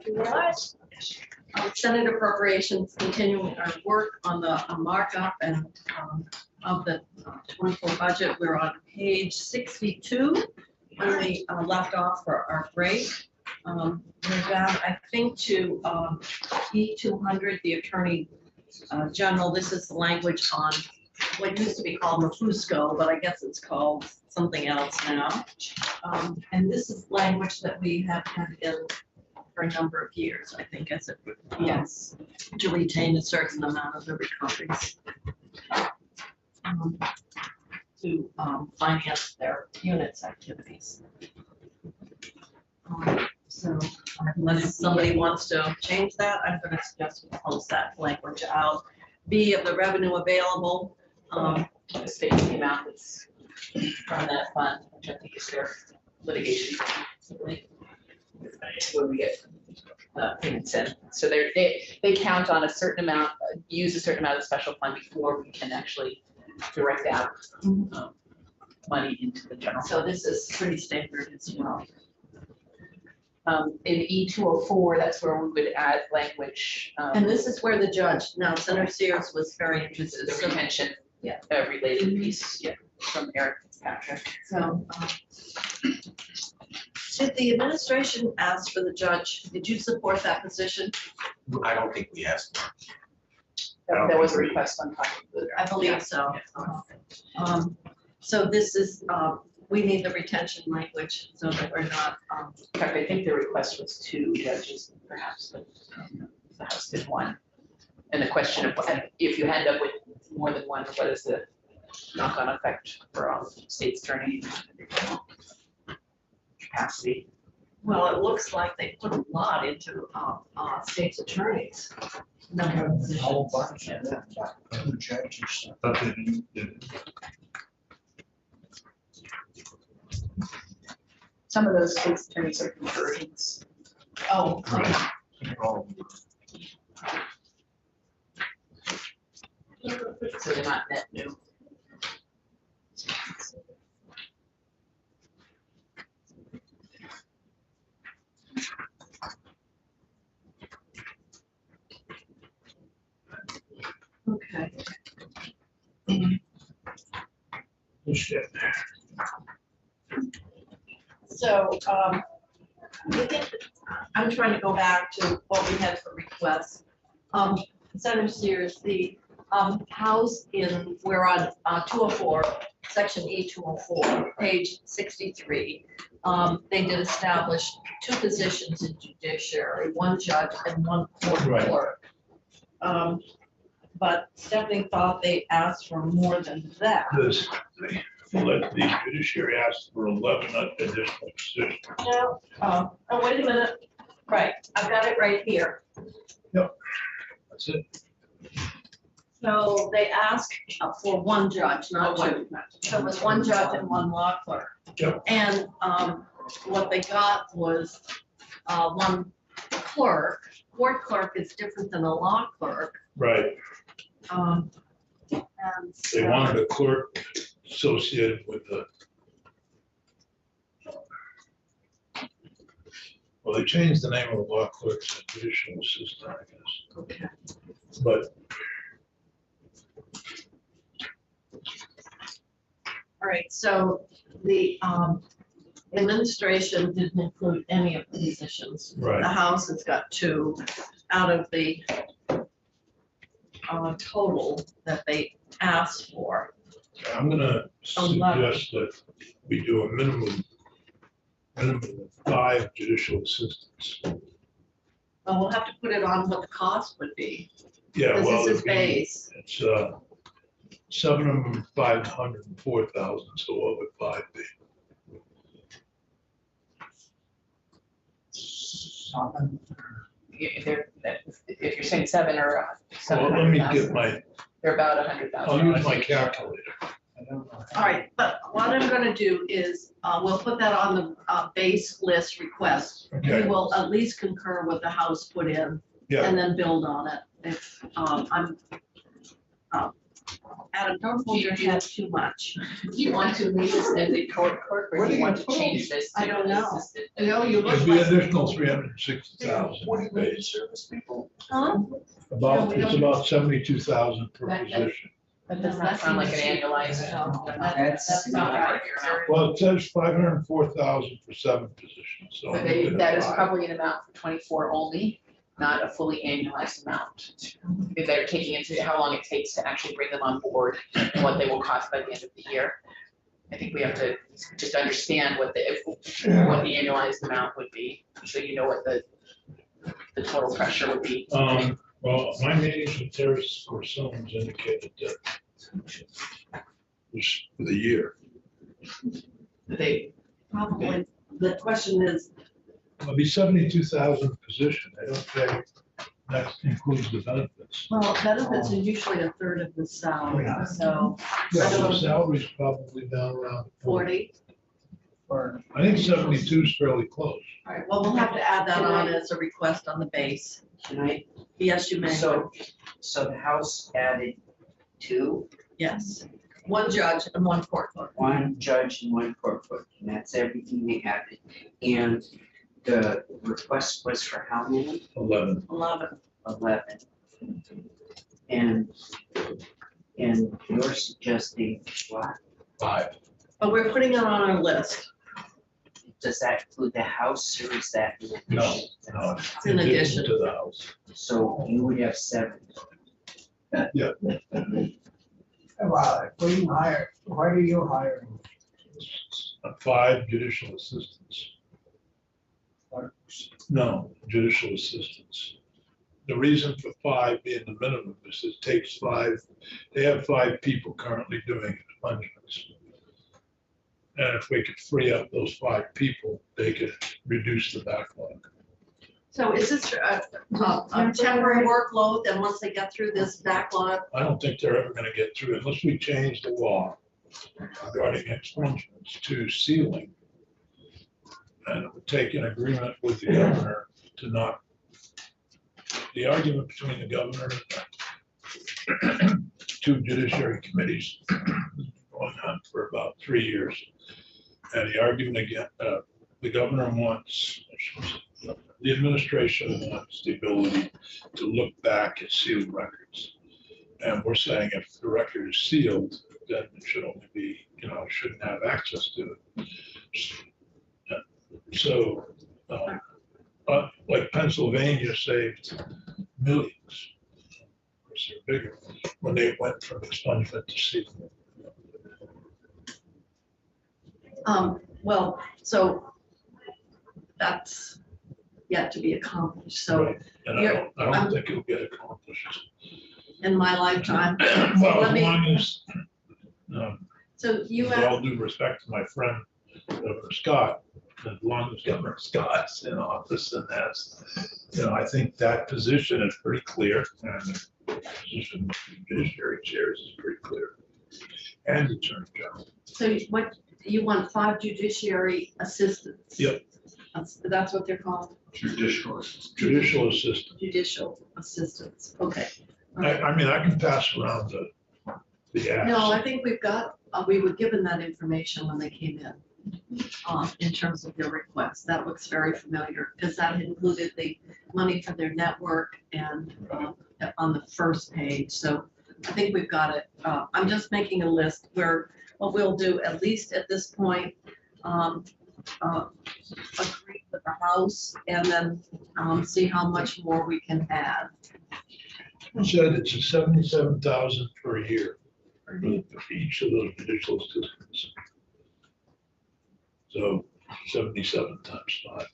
you very much. Senate Appropriations, continuing our work on the markup and of the 24 budget. We're on page 62 when we left off for our break. We're down, I think, to E200, the Attorney General. This is the language on what used to be called Mafusco, but I guess it's called something else now. And this is language that we have had in for a number of years, I think, as it yes, to retain a certain amount of the recoveries to finance their units activities. So unless somebody wants to change that, I'm going to suggest we post that language out. B, of the revenue available, state the amount that's from that fund, which I think is their litigation. When we get payments in, so they count on a certain amount, use a certain amount of special fund before we can actually direct out money into the general. So this is pretty standard as well. In E204, that's where we would add language. And this is where the judge, now Senator Sears was very interested. The retention, yeah, related piece, yeah, from Eric Fitzpatrick. So, did the administration ask for the judge? Did you support that position? I don't think we asked. There was a request on top of it. I believe so. So this is, we need the retention language so that we're not. In fact, I think the request was 2 judges, perhaps, but the House did 1. And the question of if you end up with more than 1, what is the knock-on effect for all states turning capacity? Well, it looks like they put a lot into state's attorneys. Number of positions. Whole bunch of them, like 2 judges. Some of those states attorneys are conversions. Oh, okay. So they're not net new. Okay. So, I think I'm trying to go back to what we had for requests. Senator Sears, the house in, we're on 204, section E204, page 63. They did establish 2 positions in judiciary, 1 judge and 1 court clerk. But Stephanie thought they asked for more than that. The judiciary asked for 11 additional positions. No, oh, wait a minute. Right, I've got it right here. Yep, that's it. So they asked for 1 judge, not 2. So it was 1 judge and 1 law clerk. Yep. And what they got was 1 clerk. Court clerk is different than a law clerk. Right. And They wanted a clerk associated with the. Well, they changed the name of the law clerk to judicial assistant, I guess. Okay. But. All right, so the administration didn't include any of the positions. Right. The House has got 2 out of the total that they asked for. I'm gonna suggest that we do a minimum of 5 judicial assistants. Well, we'll have to put it on what the cost would be. Yeah, well, This is base. it's 7 of them, 504,000. So what would 5 be? If you're saying 7 or Well, let me get my. they're about 100,000. I'll use my calculator. All right, but what I'm going to do is we'll put that on the base list request. Okay. We will at least concur what the House put in Yeah. and then build on it. If Adam, don't hold your head too much. Do you want to leave this as a court clerk, or What do are you you want to told? change this to I don't know. assistant? You know, you look It'd be like. additional 360,000 What do you mean, base. service people? Huh? About, we it's don't- about 72,000 per That- position. That does not sound like an annualized. That's not not right. Well, it says 504,000 for 7 positions, so. But I'm looking at that is 5. probably an amount for 24 only, not a fully annualized amount. If they're taking into how long it takes to actually bring them on board and what they will cost by the end of the year. I think we have to just understand what the annualized amount would be, so you know what the total pressure would be. Well, my meetings with Terrace or Someone's indicated that was for the year. They, Probably. The question is, It'll be 72,000 position. I don't think that includes the benefits. well, benefits are usually a third of the salary, so Yeah, don't so know. salary's probably down around 40. Or, I think 72 is fairly close. All right, well, we'll have to add that on as a request on the base. Can I, Yes, you may. so the House added 2, Yes. One judge and one court clerk. 1 judge and 1 court clerk, and that's everything they added. And the request was for how many? 11. 11. 11. And you're suggesting what? 5. But we're putting it on our list. Does that include the House or is that in No, addition? no, It's in addition. to the house. So you would have 7. wow, who you hire, why do you hire? 5 judicial assistants. No, judicial assistants. The reason for 5 being the minimum is it takes 5, they have 5 people currently doing expungements. And if we could free up those 5 people, they could reduce the backlog. So is this a temporary workload, and once they get through this backlog? I don't think they're ever gonna get through unless we change the law regarding expungements to sealing. And it would take an agreement with the governor to not, the argument between the governor and the 2 judiciary committees has been going on for about 3 years. And the argument again, the governor wants, the administration wants the ability to look back at sealed records. And we're saying if the record is sealed, then it should only be, shouldn't have access to it. So, like Pennsylvania saved millions, of course they're bigger, when they went from expungement to sealing. Well, so that's yet to be accomplished, so Right. And I you're- don't think it'll get accomplished. in my lifetime. Well, let as me- long as, So you with have, all due respect to my friend, Governor Scott, as long as Governor Scott's in office and has, I think that position is pretty clear. And the position of the judiciary chairs is pretty clear. And the attorney general. so what, you want 5 judiciary assistants? Yep. That's what they're called, Judicial. Judicial assistant. judicial assistants, okay. I mean, I can pass around the act. No, I think we've got, we were given that information when they came in terms of their request. That looks very familiar, because that included the money for their network and on the first page, so I think we've got it. I'm just making a list where, what we'll do, at least at this point, agree with the House, and then see how much more we can add. I said it's a 77,000 per year for each of those judicial assistants. So 77 times 5.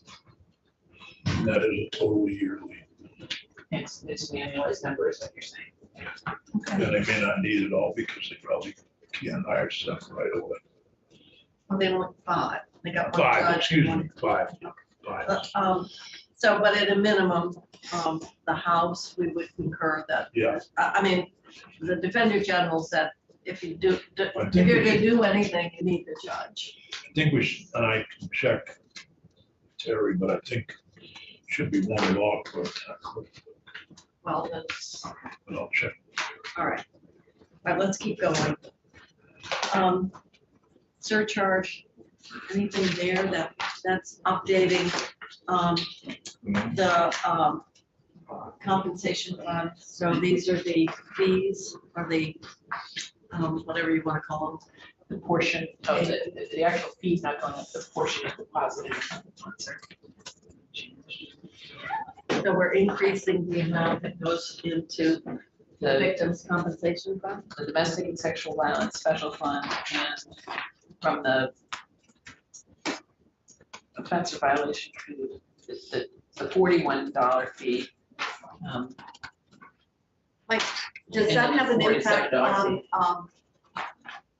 And that is a total yearly. it's an annualized number, is what you're saying. And they may not need it all because they probably can't hire stuff right away. Well, they want 5. They got one 5, judge and excuse one. me, 5. 5. So, but at a minimum, the House, we would concur that, Yeah, I mean, the Defender General said, if you do, if think you're we gonna should- do anything, you need the judge. I think we should, and I can check Terry, but I think should be one law clerk, not clerk, Well, that's, but I'll check. all right. right, let's keep going. Surcharge, anything there that's updating, the, compensation fund? So these are the fees or the, whatever you want to call The portion of the actual fee's not going up, the portion is deposited. them. So we're increasing the amount that goes into the The victims' compensation fund? the domestic and sexual violence special fund and from the offense or violation fee, the $41 fee. Does And that then have an $47 impact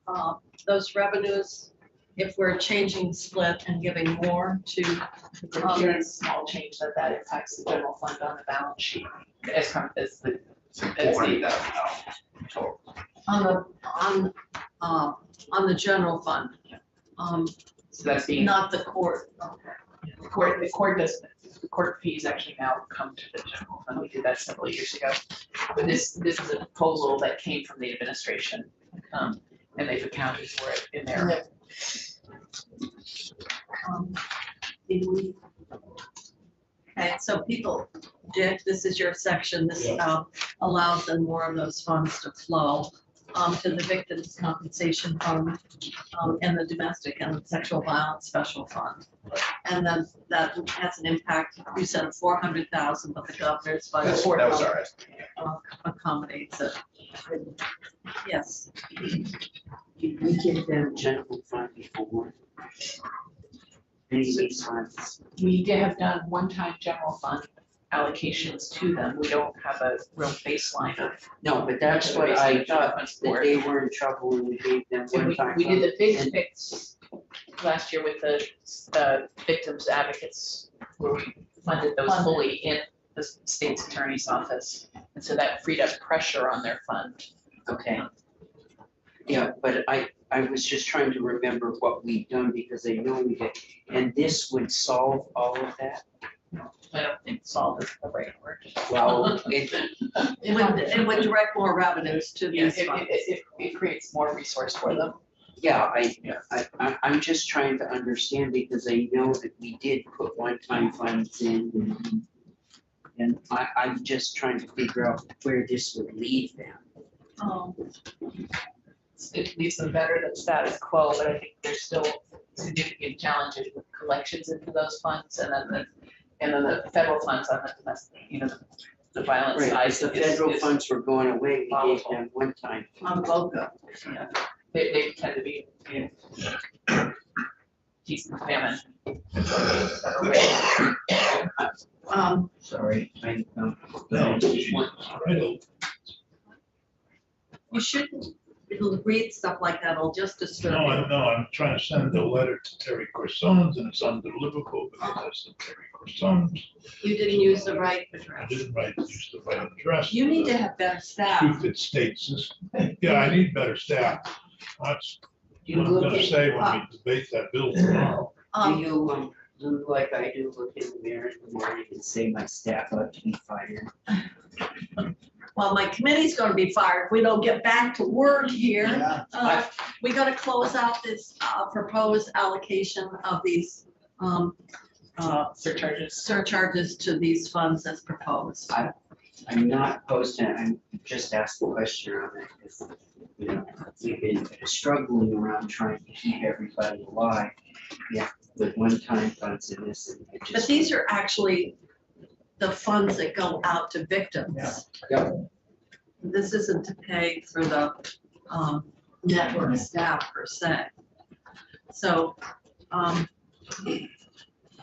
on those revenues if we're changing split and giving more to, Here is a small change that impacts the general fund on the balance sheet as the. total. on the general fund? So that's being, Not the court. the court fees actually now come to the general fund. We did that several years ago. But this is a proposal that came from the administration, and they've accounted for it in there. Did we- Okay, so people, Dick, this is your section. This allows then more of those funds to flow to the victims' compensation fund and the domestic and sexual violence special fund. And then that has an impact, you said 400,000, but the governor's budget That was all right. accommodates it. Yes, Did we give them general fund before? Any of these funds? We have done one-time general fund allocations to them. We don't have a real baseline of. No, but that's what I thought, that they were in trouble when we gave them And one time. we did the big fix last year with the victims advocates, where we funded those fully in the state's attorney's office. And so that freed up pressure on their fund. Okay. Yeah, but I was just trying to remember what we've done because I know we did, and this would solve all of that? I don't think solve is the right word. Well, it would direct more revenues to Yeah, these funds. it creates more resource for them. yeah, I'm just trying to understand because I know that we did put one-time funds in. And I'm just trying to figure out where this would leave them. It leaves them better than status quo, but I think there's still significant challenges with collections into those funds and then the federal funds on the domestic, the violence Right, side. if the federal funds were going away, we gave them one-time. On BOCA. They tend to be, decent famine. Sorry, No, right. You shouldn't read stuff like that, it'll just disturb No, you. I'm trying to send a letter to Terry Corsons and it's undeliverable because that's the Terry Corsons. You didn't use the right I address. didn't use the right address. You need to have better staff. Stupid state system. Yeah, I need better staff. That's Do what you I'm look gonna at, say when we debate that bill tomorrow. do you look like I do, look in the mirror in the morning and say my staff ought to be fired? Well, my committee's gonna be fired if we don't get back to work here. Yeah. We gotta close out this proposed allocation of these Surcharges. surcharges to these funds as proposed. I'm not opposed to it, I'm just asking the question around that, because, we've been struggling around trying to keep everybody alive. Yeah, with one-time funds in this, and it just. But these are actually the funds that go out to victims. Yeah. This isn't to pay for the network staff per se. So,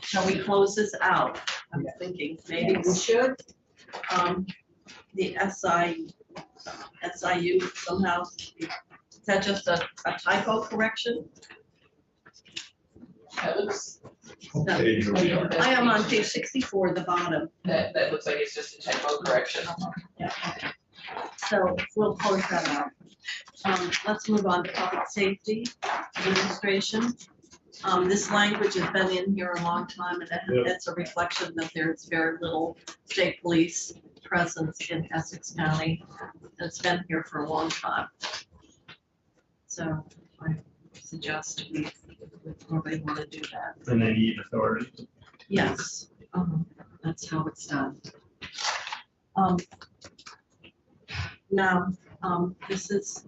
shall we close this out? I'm thinking maybe we should. The SIU somehow, is that just a typo correction? That looks, Okay, here we are. I am on page 64, the bottom. that looks like it's just a typo correction. So we'll close that out. Let's move on to public safety administration. This language has been in here a long time, and Yeah. it's a reflection that there's very little state police presence in Essex County. It's been here for a long time. So I suggest we probably want to do that. And they need authority. Yes, that's how it's done. Now, this is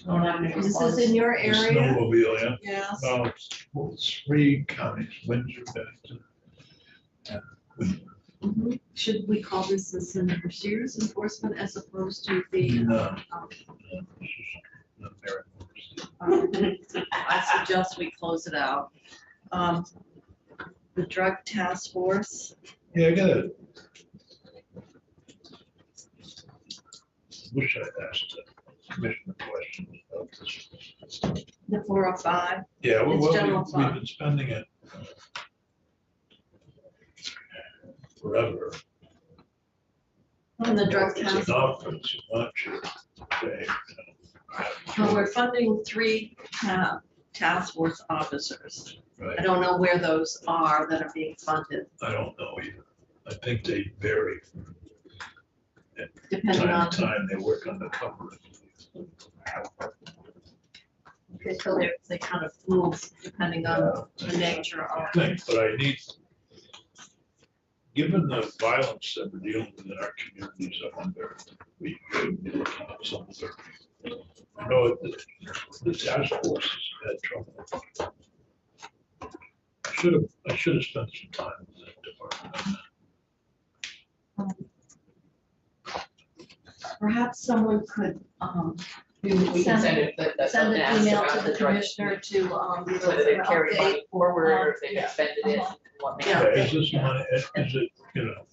in your The area? snowmobile, yeah. Yes. No, it's 3 counties, Windsor, Bennington. and Queen. Should we call this the Senator Sears enforcement as opposed to the? No. I suggest we close it out. The drug task force, Yeah, I gotta. Wish I'd asked the commissioner questions about this. the 405, Yeah, It's well, general we've fund. been spending it forever. and the drug It's task. enough, it's much, okay, Well, we're funding 3 task force officers. I right, don't know where those are that are being funded, I don't know either. I think they vary from depending time on, to time, they work undercover. so they kind of move depending on the nature of. Thing, but I need, given the violence that we're dealing with in our communities, I wonder, if we should be looking at some of the, I know the task force has had trouble. I should have spent some time with that department. Perhaps someone could, We can Send- send it, that's send something an asked email about to the drug- commissioner to, Whether they carry update. money forward or if they Yeah. expended it, what Yeah. manner. Is this money, is it, you know,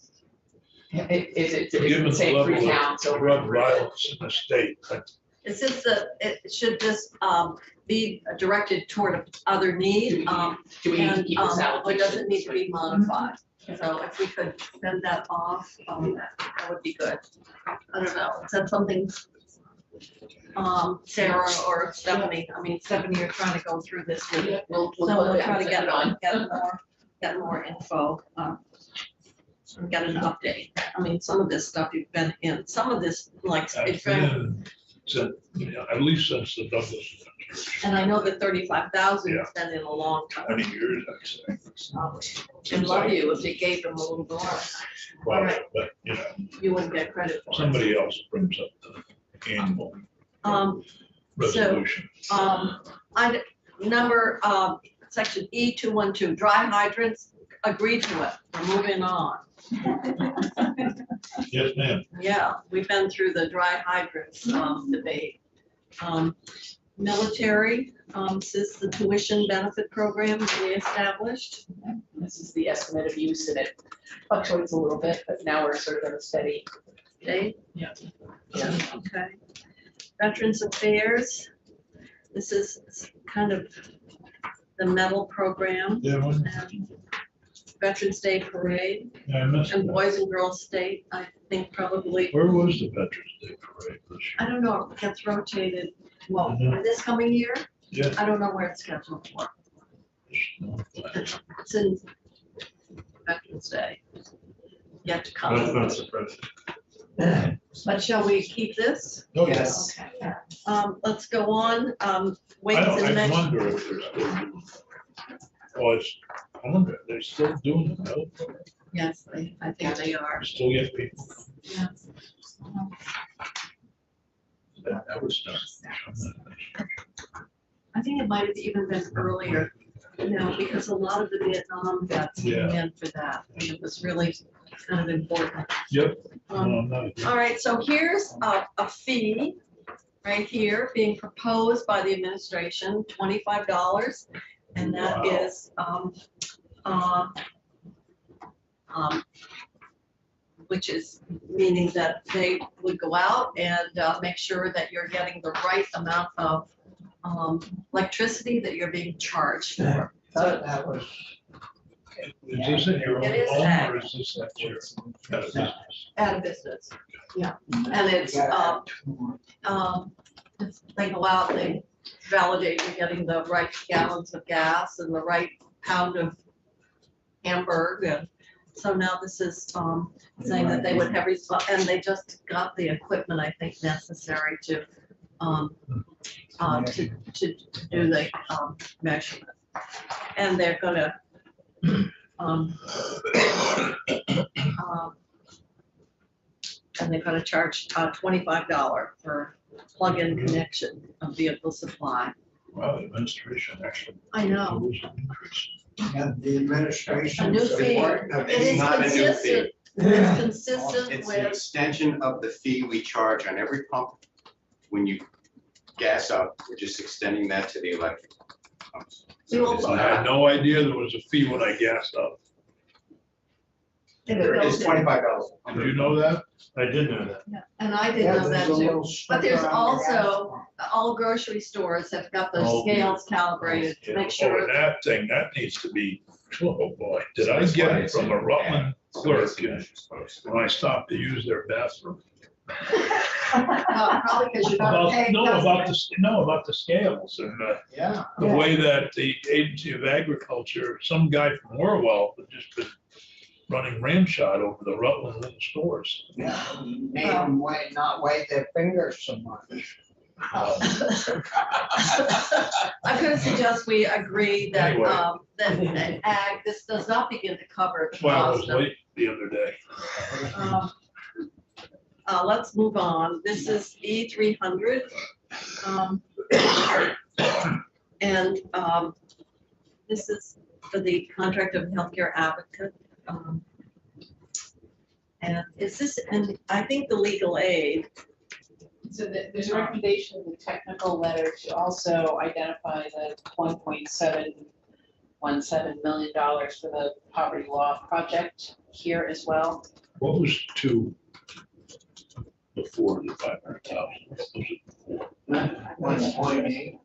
Is given it the say 3 level towns of over? drug violence in the state, It's just that it should just be directed toward other need, Do we need to and keep this out? it doesn't need to be modified. So if we could send that off, that would be good. I don't know, is that something, Sarah or Stephanie, I mean, Stephanie, you're trying to go through this with it. We'll So we'll put try to it get on. get more info, and get an update. I mean, some of this stuff you've been in, some of this, like, I've it's been, been, at least since the Douglas administration, and I know that 35,000 Yeah. has been in a long time. 20 years, I'd say. I'd love you if you gave them a little more, Well, Alright. but, you know, you wouldn't get credit for it. somebody else brings up the annual resolution. Number, section E212, dry hydrants, agree to it, we're moving on. Yes, ma'am. Yeah, we've been through the dry hydrants debate. Military, since the tuition benefit program is reestablished. This is the estimate of use and it fluctuates a little bit, but now we're sort of at a steady. Dave? Yeah. Yeah, okay. Veterans Affairs, this is kind of the medal program, Yeah, and Veterans Day Parade, I missed and that. Boys and Girls State, I think probably, Where was the Veterans Day parade this I year? don't know, it gets rotated, well, Mhm. this coming year, Yeah. I don't know where it's scheduled for. It's in Veterans Day. Yet to That's come. not surprising. But shall we keep this? Oh, Yes. Okay. Let's go on, weights I don't, and I measures. wonder if they're still doing. Oh, I wonder, they're still doing the medal program? Yes, I think they are. Still get people Yeah. coming? That was done. I think it might have even been earlier, because a lot of the Vietnam vets came Yeah. in for that. And it was really kind of important. Yep. No, Um, I'm not. All right, so here's a fee right here being proposed by the administration, $25. And that Wow. is, which is meaning that they would go out and make sure that you're getting the right amount of electricity that you're being charged for. That was, Is this in your own It is home ag. or is this at your, at a business? Out of business, yeah. And it's, they go out, they validate you're getting the right gallons of gas and the right pound of hamburg. And so now this is saying that they would have, and they just got the equipment, I think, necessary to do the measurement. And they're gonna and they're gonna charge $25 for plug-in connection of vehicle supply. Wow, the administration actually. I know. proposed an increase. And the administration. A new fee. It is It's not a new consistent, fee. it's consistent It's an with, extension of the fee we charge on every pump. When you gas up, we're just extending that to the electric pumps. We So it's I not- had no idea there was a fee when I gassed up. It's $25. Did you know that? I did know that. yeah, and I didn't Yeah, know that there's a too. little But there's sticker on the gas also- pump. All grocery stores have got those Oh, scales calibrated to make Oh, sure. and that thing, that needs to be, oh boy, did I That's get why it it's from in a the Rutland ad. So clerk it's measured supposed to. when I stopped to use their bathroom. Probably because you're not About, paying. no, about the scales and Yeah. the way that the Agency of Agriculture, some guy from Orwell had just been running ramshot over the Rutland little stores. Yeah, made them not wave their fingers so much. I'm gonna suggest we agree that, Anyway. that ag, this does not begin to cover the That's why I was cost of. late the other day. Let's move on. This is E300. And this is for the contract of healthcare advocate. And is this, and I think the legal aid, So there's a recommendation in the technical letter to also identify the $1.717 million for the poverty law project here as well. What was two before the 500,000? 1.8.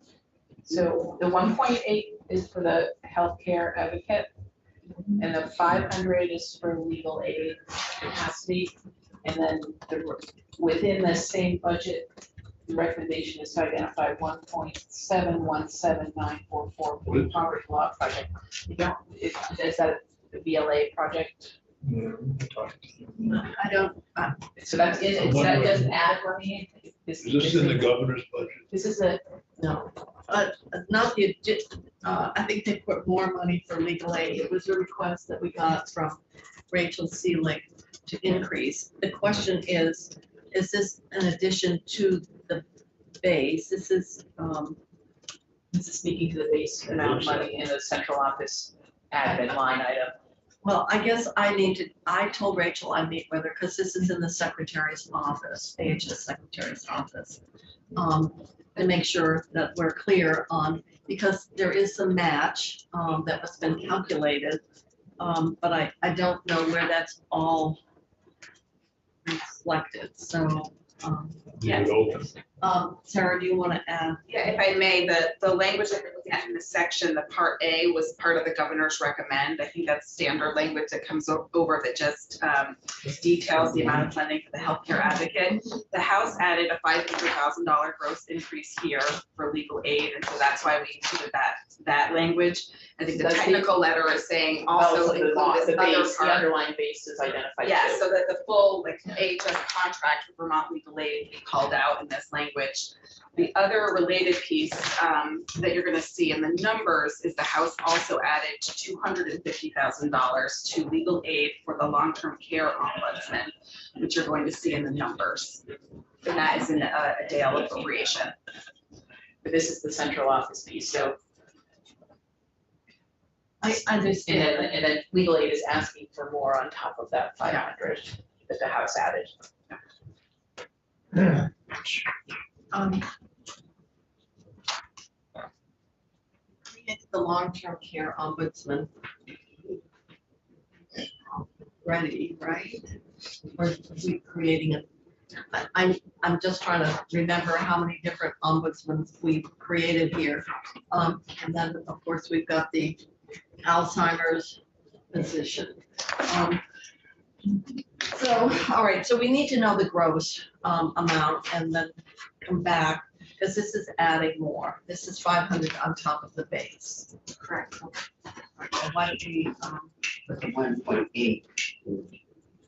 So the 1.8 is for the healthcare advocate, and the 500 is for legal aid capacity. And then within the same budget, the recommendation is to identify 1.717944 for the poverty law project. You don't, is that a VLA project? I don't, So that's in, so that doesn't add money? Is this in the governor's budget? This is a, no, not the, I think they put more money for legal aid. It was a request that we got from Rachel Seelig to increase. The question is this an addition to the base? This is speaking to the base amount of money in the central office admin line item. well, I guess I told Rachel I'd meet with her because this is in the secretary's office, AHS secretary's office. To make sure that we're clear on, because there is some match that has been calculated. But I don't know where that's all reflected, so. Leave it open. Sarah, do you want to add? Yeah, if I may, the language that we're looking at in this section, the part A was part of the governor's recommend. I think that's standard language that comes over that just details the amount of funding for the healthcare advocate. The House added a $500,000 gross increase here for legal aid, and so that's why we included that language. I think the Does the- technical letter is saying also include this the other base, the part. underlying base is identified too. Yeah, so that the full like AHS contract with Vermont legal aid be called out in this language. The other related piece that you're gonna see in the numbers is the House also added $250,000 to legal aid for the long-term care ombudsman, which you're going to see in the numbers. And that is in a Dale appropriation. But this is the central office piece, so, I understand. and then legal aid is asking for more on top of that 500 that the House added. It's the long-term care ombudsman ready, right? Or are we creating it? I'm just trying to remember how many different ombudsmans we've created here. And then, of course, we've got the Alzheimer's position. So, all right, so we need to know the gross amount and then come back. because this is adding more. This is 500 on top of the base. Correct. And why don't we, But the 1.8,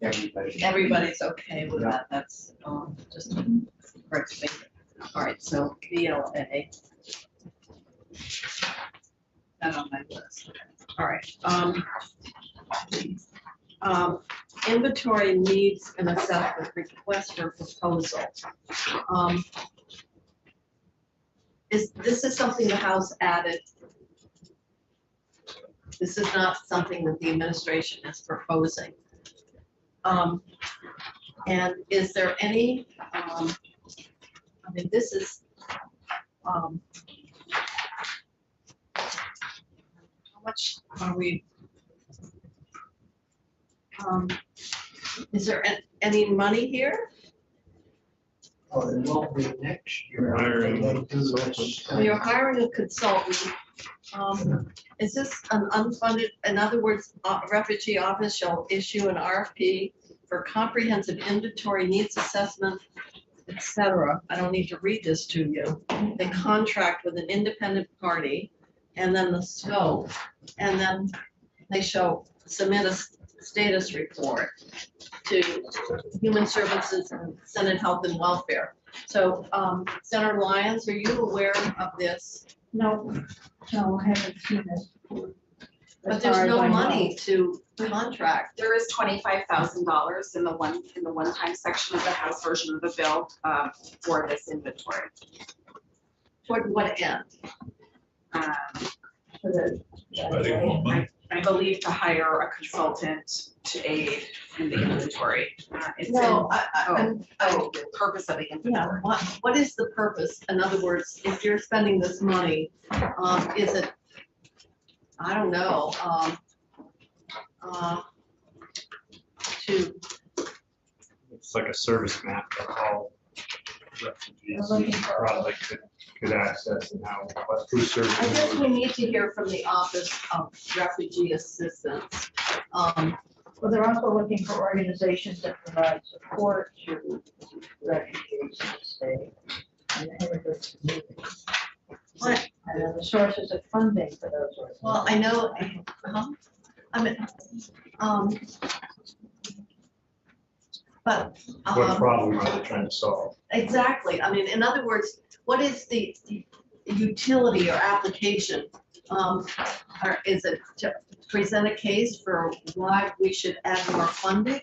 everybody. everybody's okay with that, that's just a correct statement. All right, so BLA. Not on my list. All right. Inventory needs an assessment request for proposal. This is something the House added. This is not something that the administration is proposing. And is there any, I mean, this is, how much are we? Is there any money here? Oh, it won't be next year. Hiring They do this. When you're hiring a consultant, is this an unfunded, in other words, refugee office shall issue an RFP for comprehensive inventory needs assessment, et cetera. I don't need to read this to you. They contract with an independent party, and then the scope, and then they submit a status report to Human Services and Senate Health and Welfare. So, Senator Lyons, are you aware of this? No, I haven't seen it. But As there's far as no I know. money to contract. There is $25,000 in the one-time section of the House version of the bill for this inventory. Toward what end? For the- I think more money. I believe to hire a consultant to aid in the inventory. It's in, No, the purpose of the yeah, inventory. what is the purpose? In other words, if you're spending this money, is it, I don't know, to, It's like a service map that all refugees probably could access and how, who's serving. I guess we need to hear from the Office of Refugee Assistance. Well, they're also looking for organizations that provide support to refugees in the state and immigrant communities. What? And then the sources of funding for those organizations. Well, I know, I mean, but, What problem are they trying to solve? exactly, I mean, in other words, what is the utility or application? Or is it to present a case for why we should add more funding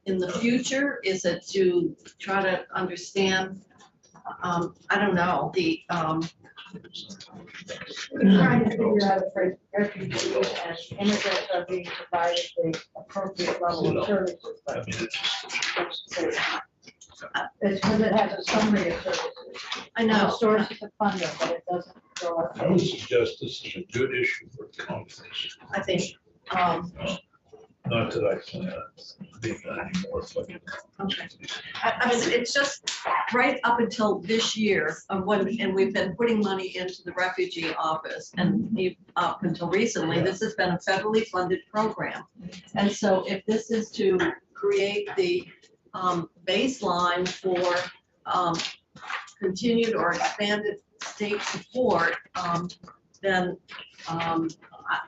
in the future? Is it to try to understand, I don't know, the, We're trying to figure out if refugees and immigrants are being provided the appropriate level of services. I But mean, it's it's because it has a summary of services. I and the know, sources of funding, but it doesn't go up. I would suggest this is a good issue for conference. I think, Not that I plan on being any more fucking. okay. I mean, it's just right up until this year, and we've been putting money into the refugee office, and up until recently, this has been a federally funded program. And so if this is to create the baseline for continued or expanded state support, then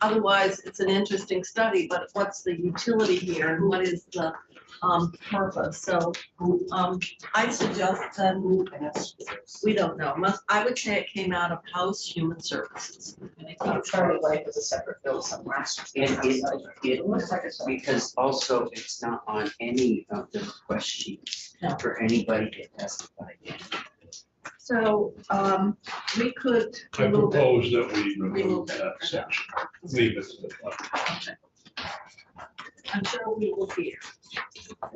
otherwise, it's an interesting study, but what's the utility here and what is the purpose? So I suggest that we don't know. I would say it came out of House Human Services. Charlie Life is a separate bill somewhere. It looks like it's because also it's not on any of the request sheets No. for anybody to testify. So we could I remove it. propose that we Remove remove it. that section, leave it to the fund. I'm sure we will hear.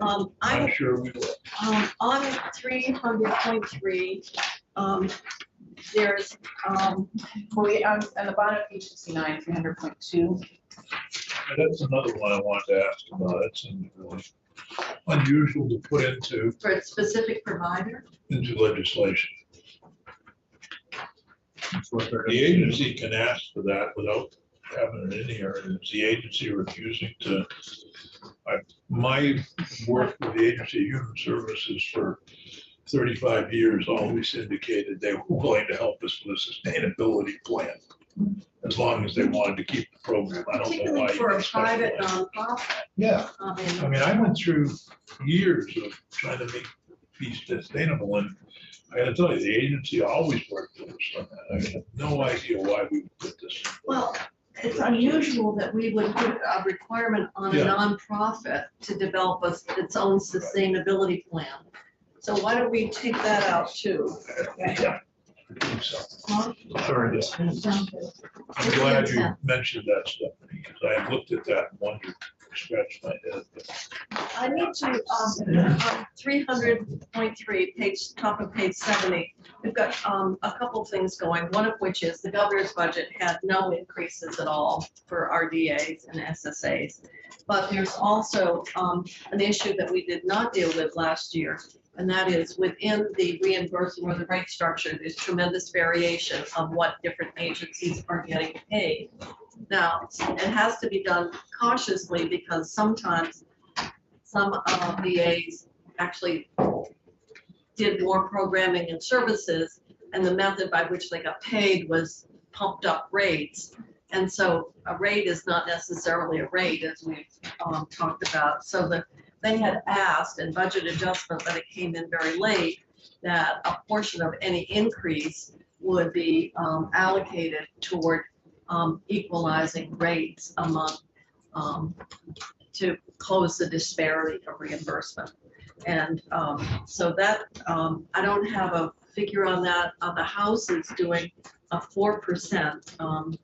I'm I'm sure we will. on 300.3, there's, We, on the bottom of page 69, 300.2, That's another one I wanted to ask about. It's really unusual to put into for a specific provider. legislation. The agency can ask for that without having it in here. And is the agency refusing to? My work with the Agency of Human Services for 35 years always indicated they were willing to help us with a sustainability plan, as long as they wanted to keep the program. I don't know why. Particularly for you a private specialize. nonprofit. Yeah, I I mean, I went through years of trying to be sustainable, and I gotta tell you, the agency always worked with us on that. I have no idea why we would put this. Well, it's unusual that we would put a requirement on a Yeah. nonprofit to develop its own sustainability plan. So why don't we take that out too? Yeah. I think so. Huh? Sorry, Sounds good. I'm glad you mentioned that, Stephanie, because I had looked at that and wondered, scratched my head. I need to, on 300.3, top of page 70, we've got a couple things going, one of which is the governor's budget had no increases at all for RDAs and SSAs. But there's also an issue that we did not deal with last year, and that is within the reimbursement or the rate structure, there's tremendous variation of what different agencies are getting paid. Now, it has to be done cautiously because sometimes some VAs actually did more programming and services, and the method by which they got paid was pumped up rates. And so a rate is not necessarily a rate, as we've talked about. So they had asked in budget adjustment, but it came in very late, that a portion of any increase would be allocated toward equalizing rates among, to close the disparity of reimbursement. And so that, I don't have a figure on that. The House is doing a 4%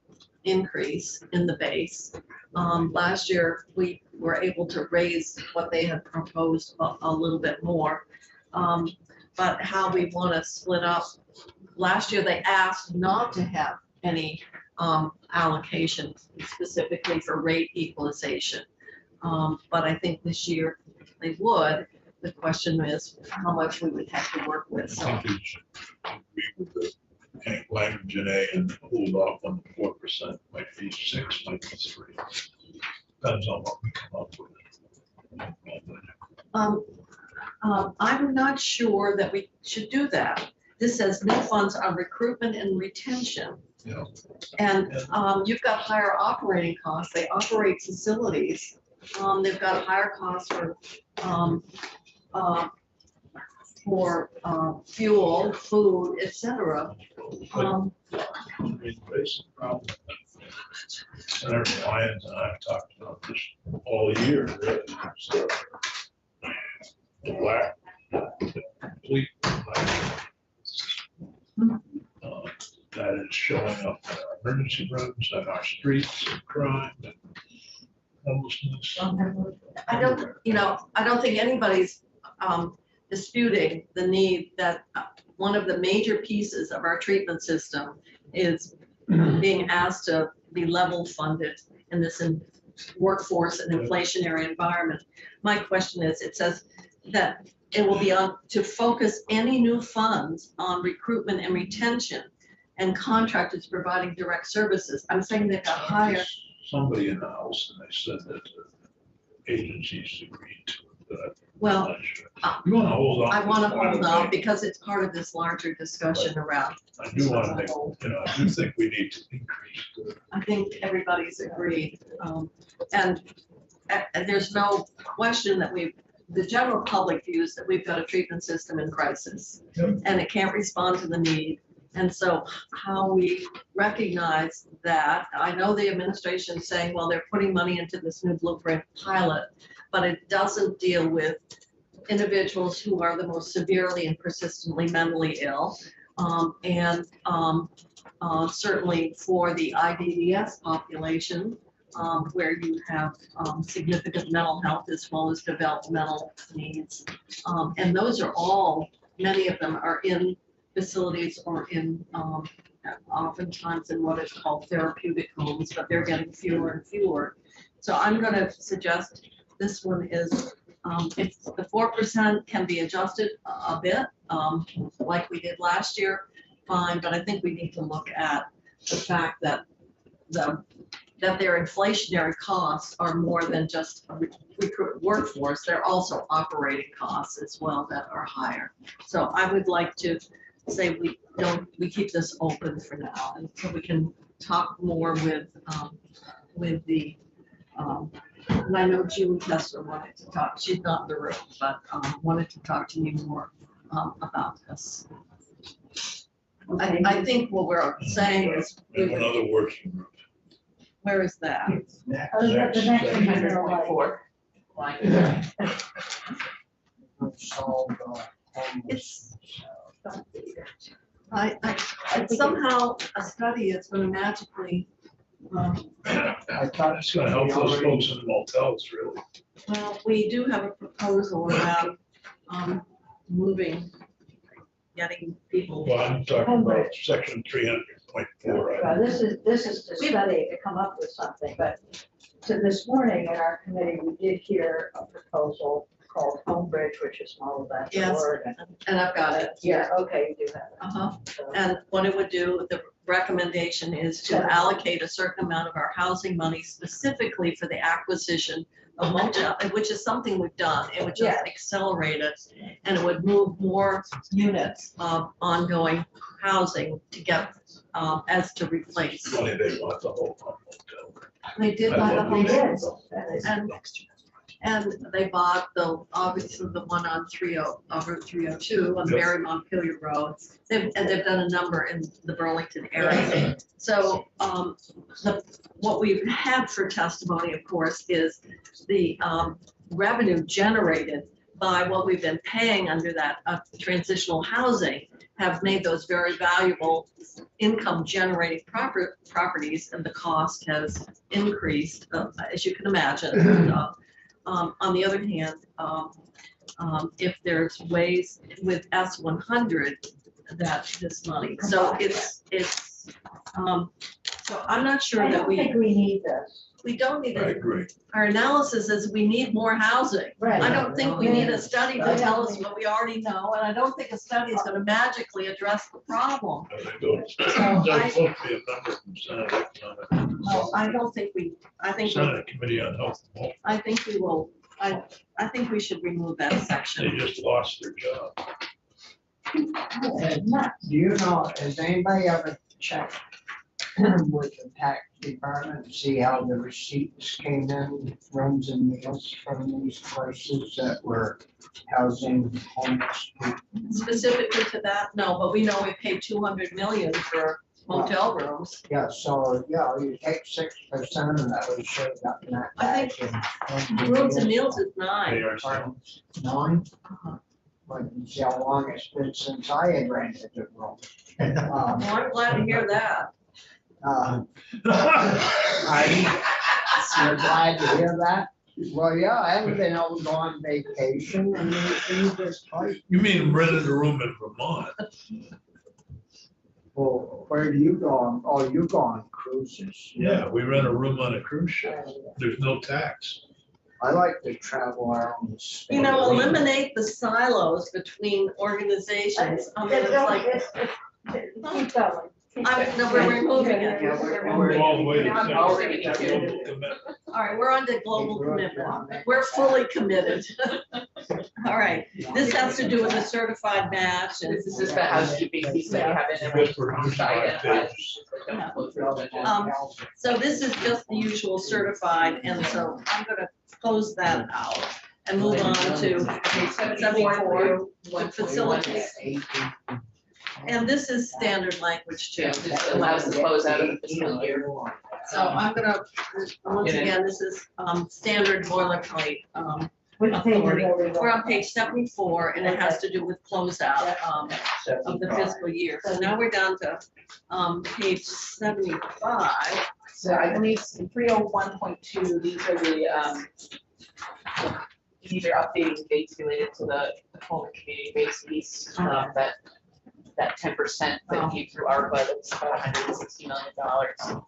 increase in the base. Last year, we were able to raise what they had proposed a little bit more. But how we want to split up, last year they asked not to have any allocation specifically for rate equalization. But I think this year they would. The question is how much we would have to work with. So I think we should agree with the language in A and hold off on the 4%, might be 6, might be 3. Depends on what we come up with. I'm not sure that we should do that. This says new funds on recruitment and retention. Yeah. And you've got higher operating costs. They operate facilities. They've got higher costs for fuel, food, etc. Senator Lyons and I have talked about this all year, really. So, the complete lack, that is showing up in our emergency rooms, on our streets, and crime, and homelessness. I don't think anybody's disputing the need that one of the major pieces of our treatment system is being asked to be level funded in this workforce and inflationary environment. My question is, it says that it will be on to focus any new funds on recruitment and retention and contractors providing direct services. I'm saying they've got higher. Somebody in the House, and they said that the agencies agreed to it, but Well, I'm not sure. You want to hold on? I want to this, why hold don't on we? because it's part of this larger discussion around. I do want to make, I do think we need to increase the. I think everybody's agreed. And there's no question that the general public views that we've got a treatment system in crisis. Yep. And it can't respond to the need. And so how we recognize that, I know the administration is saying, well, they're putting money into this new blueprint pilot, but it doesn't deal with individuals who are the most severely and persistently mentally ill. Certainly for the IDDS population, where you have significant mental health as well as developmental needs. And those are all, many of them are in facilities or in oftentimes in what is called therapeutic homes, but they're getting fewer and fewer. So I'm going to suggest this one is, if the 4% can be adjusted a bit, like we did last year, fine, but I think we need to look at the fact that that their inflationary costs are more than just a recruit workforce, they're also operating costs as well that are higher. So I would like to say we keep this open for now, and so we can talk more with the, and I know Julie Kessler wanted to talk, she's not in the room, but wanted to talk to me more about this. I think what we're saying is, We have another working group. where is that? Oh, is that the next one? Three hundred point four. Line. Solve, It's, I somehow a study is gonna magically, I thought It's gonna help those folks in motels, really. well, we do have a proposal around moving, getting people. Well, I'm talking about section 300.4. This is to study, to come up with something, but so this morning in our committee, we did hear a proposal called Homebridge, which is smaller than the Yes. word. And I've got it. Yeah, okay, you do have it. Uh-huh. So- And what it would do, the recommendation is to allocate a certain amount of our housing money specifically for the acquisition of motel, which is something we've done. It would just accelerate it, and it would move more units of ongoing housing to get, as to replace. Money they want the whole motel. They did buy the I whole They did. house. That is- And they bought obviously the one on Route 302 on Yes. Mary Montpelier Road. And they've done a number in the Burlington area. So, what we've had for testimony, of course, is the, revenue generated by what we've been paying under that, transitional housing have made those very valuable income generating properties, and the cost has increased, as you can imagine. On the other hand, if there's ways with S100 that this money, so so I'm not sure I that don't think we need this. we don't need I it. agree. Our analysis is we need more housing. Right. I don't think we need a study to tell us what we already know, and I don't think a study is gonna magically address the problem. I think those, there's I- supposed to be a number from Senate Economic, No, I don't think I think, Senate Committee on Health and Welfare. I think we will, I think we should remove that They section. just lost their job. Do you know, has anybody ever checked with the tax department, to see how the receipts came in, runs and meals from these places that were housing homeless people? Specifically to that, no, but we know we paid 200 million for motel rooms. Yeah, so, yeah, you take 6% of that, we should have gotten that I back. Rooms and meals is 9. They are saying, 9? Uh-huh. But you see how long it's been since I had rented a room. Well, I'm glad to hear that. You're glad to hear that? Well, yeah, I haven't been able to go on vacation and anything this place. You mean rented a room in Vermont? Well, where do you go on? Oh, you go on cruises. Yeah, we rent a room on a cruise ship. There's no tax. I like to travel around the state. You know, eliminate the silos between organizations. I mean, it's like, Keep going. no, we're removing it. Yeah, We're all the way to We're the already second doing global commitment. All right, we're on to global commitment. We're fully committed. All right, this has to do with the certified match and. This is just the housekeeping piece that you have in there. Just for Identified. 5 pages. Go through all the- So this is just the usual certified, and so I'm gonna close that out and move on to page 74, the facilities. And this is standard language too. Yeah, this allows the close out of the fiscal year. So I'm gonna, once again, this is standard boilerplate. Which page Authority. are we We're on on? page 74, and it has to do with closeout of the fiscal year. So now we're down to page 75. So I believe in 301.2, these are these are updating dates related to the home and community-based lease, that 10% that came through ARPA, that's about $160 million.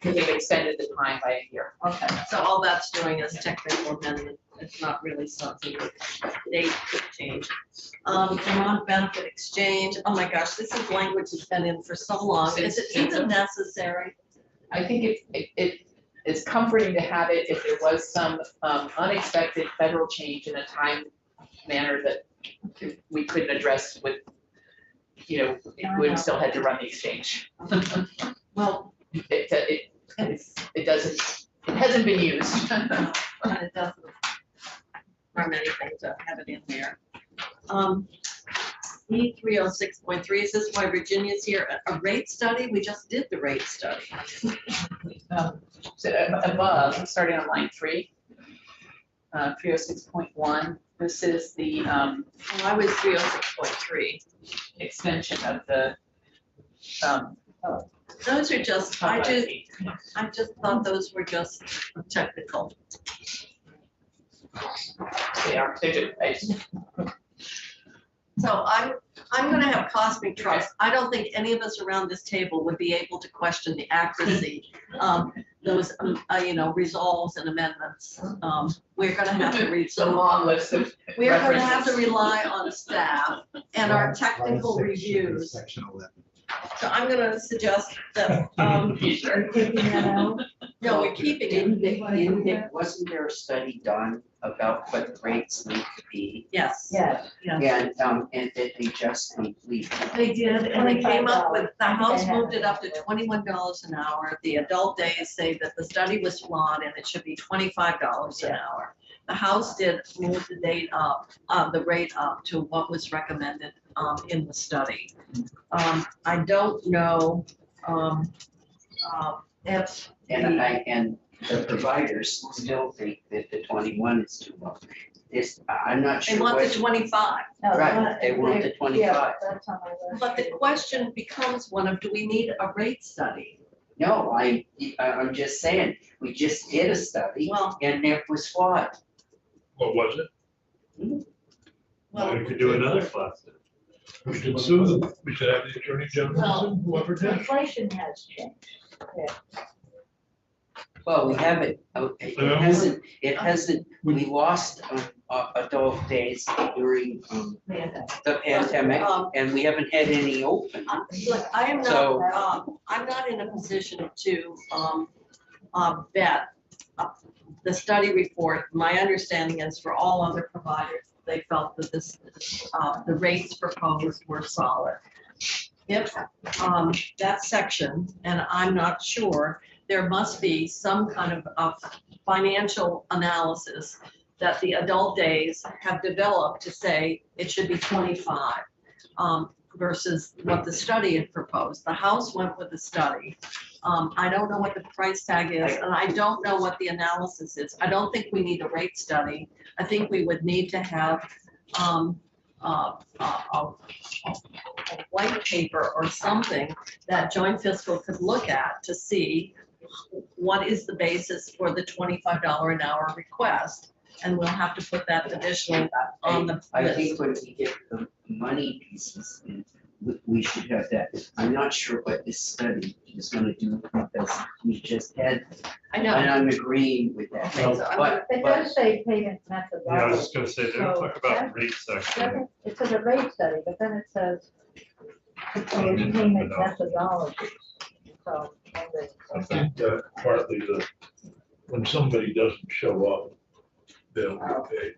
They've extended the time by a year. Okay, so all that's doing is technical amendment. It's not really something that date could change. Vermont benefit exchange, oh my gosh, this is language that's been in for so long. Is it even necessary? I think it's comforting to have it if there was some unexpected federal change in a time manner that we couldn't address with, you know, we still had to run the exchange. Well, It hasn't been used. and it doesn't. There are many things that have it in there. E 306.3, is this why Virginia's here? A rate study? We just did the rate study. So above, starting on line 3, 306.1, this is the Oh, I was 306.3. extension of the Those are just, I public. just thought those were just technical. They are, they're good. So I'm gonna have cosmic trust. I don't think any of us around this table would be able to question the accuracy of those, resolves and amendments. We're gonna have to read It's a long list of we're gonna have to references. rely on staff and our technical reviews. Section 11. So I'm gonna suggest that, You sure? Are you taking that out? no, we're keeping it. Wasn't there a study done about what the rates need to be? Yes. Yes. And did they just complete? They did, and they came up with, the $25. House moved it up to $21 an hour. The adult days say that the study was flawed and it should be $25 an hour. The House did move the rate up to what was recommended in the study. I don't know if And the providers still think that the 21 is too low. I'm not they sure want the what, 25. No, Right, they want the 25. Yeah, that's on my list. But the question becomes one of, do we need a rate study? no, I'm just saying, we just did a study Well, and it was flawed. What was it? well, We could do another class. We should sue them. We should have the attorney general sue whoever did. Inflation has changed. Well, we haven't, it hasn't, we lost adult days during the pandemic and we haven't had any open. look, I am So- not, I'm not in a position to vet the study report. My understanding is for all other providers, they felt that the rates proposed were solid. If that section, and I'm not sure, there must be some kind of financial analysis that the adult days have developed to say it should be 25 versus what the study had proposed. The House went with the study. I don't know what the price tag is, and I don't know what the analysis is. I don't think we need a rate study. I think we would need to have a white paper or something that joint fiscal could look at to see what is the basis for the $25 an hour request. And we'll have to put that additionally on the I list. think when we get the money pieces, we should have that. I'm not sure what this study is gonna do because we just had, I and know. I'm agreeing with that. Okay, so I'm But, It but, does say payment methodology. Yeah, I was just gonna say, they don't So talk about that- rate section. It says a rate study, but then it says proposed payment methodologies. So. I think that partly when somebody doesn't show up, they'll get paid.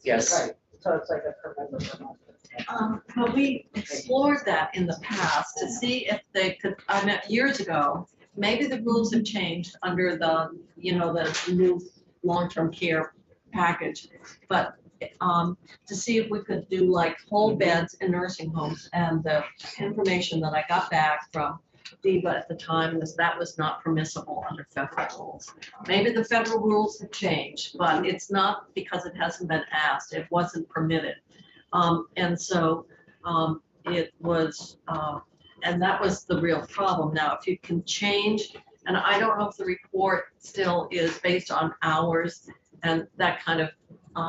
yes, Right, so it's like a per member per month. But we explored that in the past to see if they could, I met years ago, maybe the rules have changed under the new long-term care package. But to see if we could do like whole beds in nursing homes, and the information that I got back from DEVA at the time was that was not permissible under federal rules. Maybe the federal rules have changed, but it's not because it hasn't been asked, it wasn't permitted. And so it was, and that was the real problem. Now, if you can change, and I don't know if the report still is based on hours and that kind of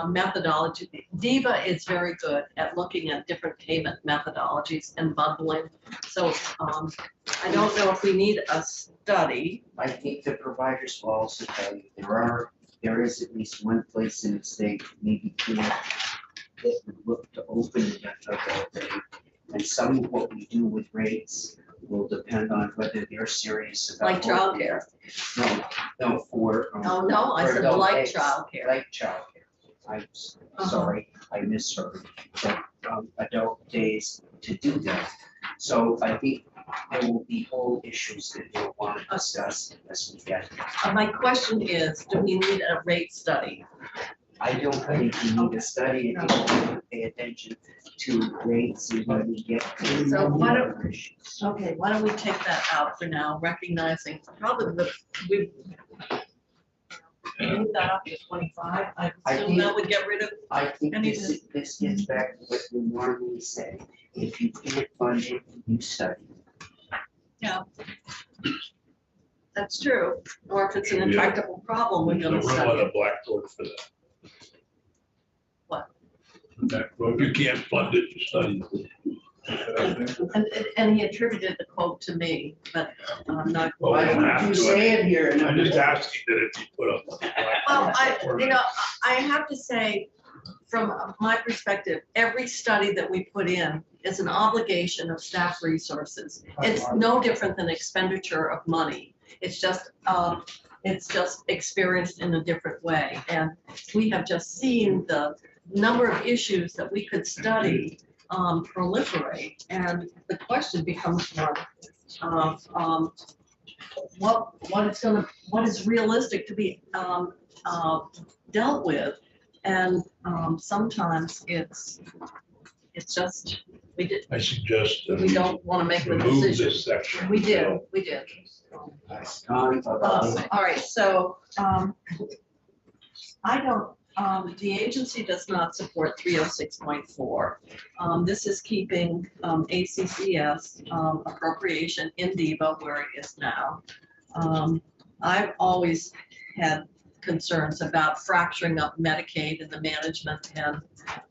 methodology. DEVA is very good at looking at different payment methodologies and bundling. So I don't know if we need a study. I think the providers will also tell you, there is at least one place in the state, maybe two, that would look to open it up. And some of what we do with rates will depend on whether they're serious about. Like childcare. No, for. Oh, no, I for said adult like days, childcare. Like childcare. I'm sorry, I misheard, but, adult days to do that. So I think there will be whole issues that you'll want to discuss as we get. My question is, do we need a rate study? I don't think you need a study, I think you need to pay attention to rates and when we get. to So why don't- other issues. Okay, why don't we take that out for now, recognizing probably we move that up to 25. I I assume think- that would get rid of, I think Any this gets back to what we normally say, if you can't fund it, you study. that's true. Or if it's an Yeah. intractable problem, we're There's no gonna room study on it. the blackboard for that. What? Well, if you can't fund it, you study. And he attributed the quote to me, but I'm not. Well, Why we don't don't have you to. say it here? I'm just asking that it be put up. on the Well, blackboard. I have to say, from my perspective, every study that we put in is an obligation of staff resources. It's no different than expenditure of money. It's just experienced in a different way. And we have just seen the number of issues that we could study proliferate. And the question becomes one of what is realistic to be dealt with. And sometimes it's just, I suggest that we don't want to make the remove decision. this section. We did. Gone, All right, so I don't, the agency does not support 306.4. This is keeping ACCS appropriation in DEVA where it is now. I've always had concerns about fracturing up Medicaid and the management and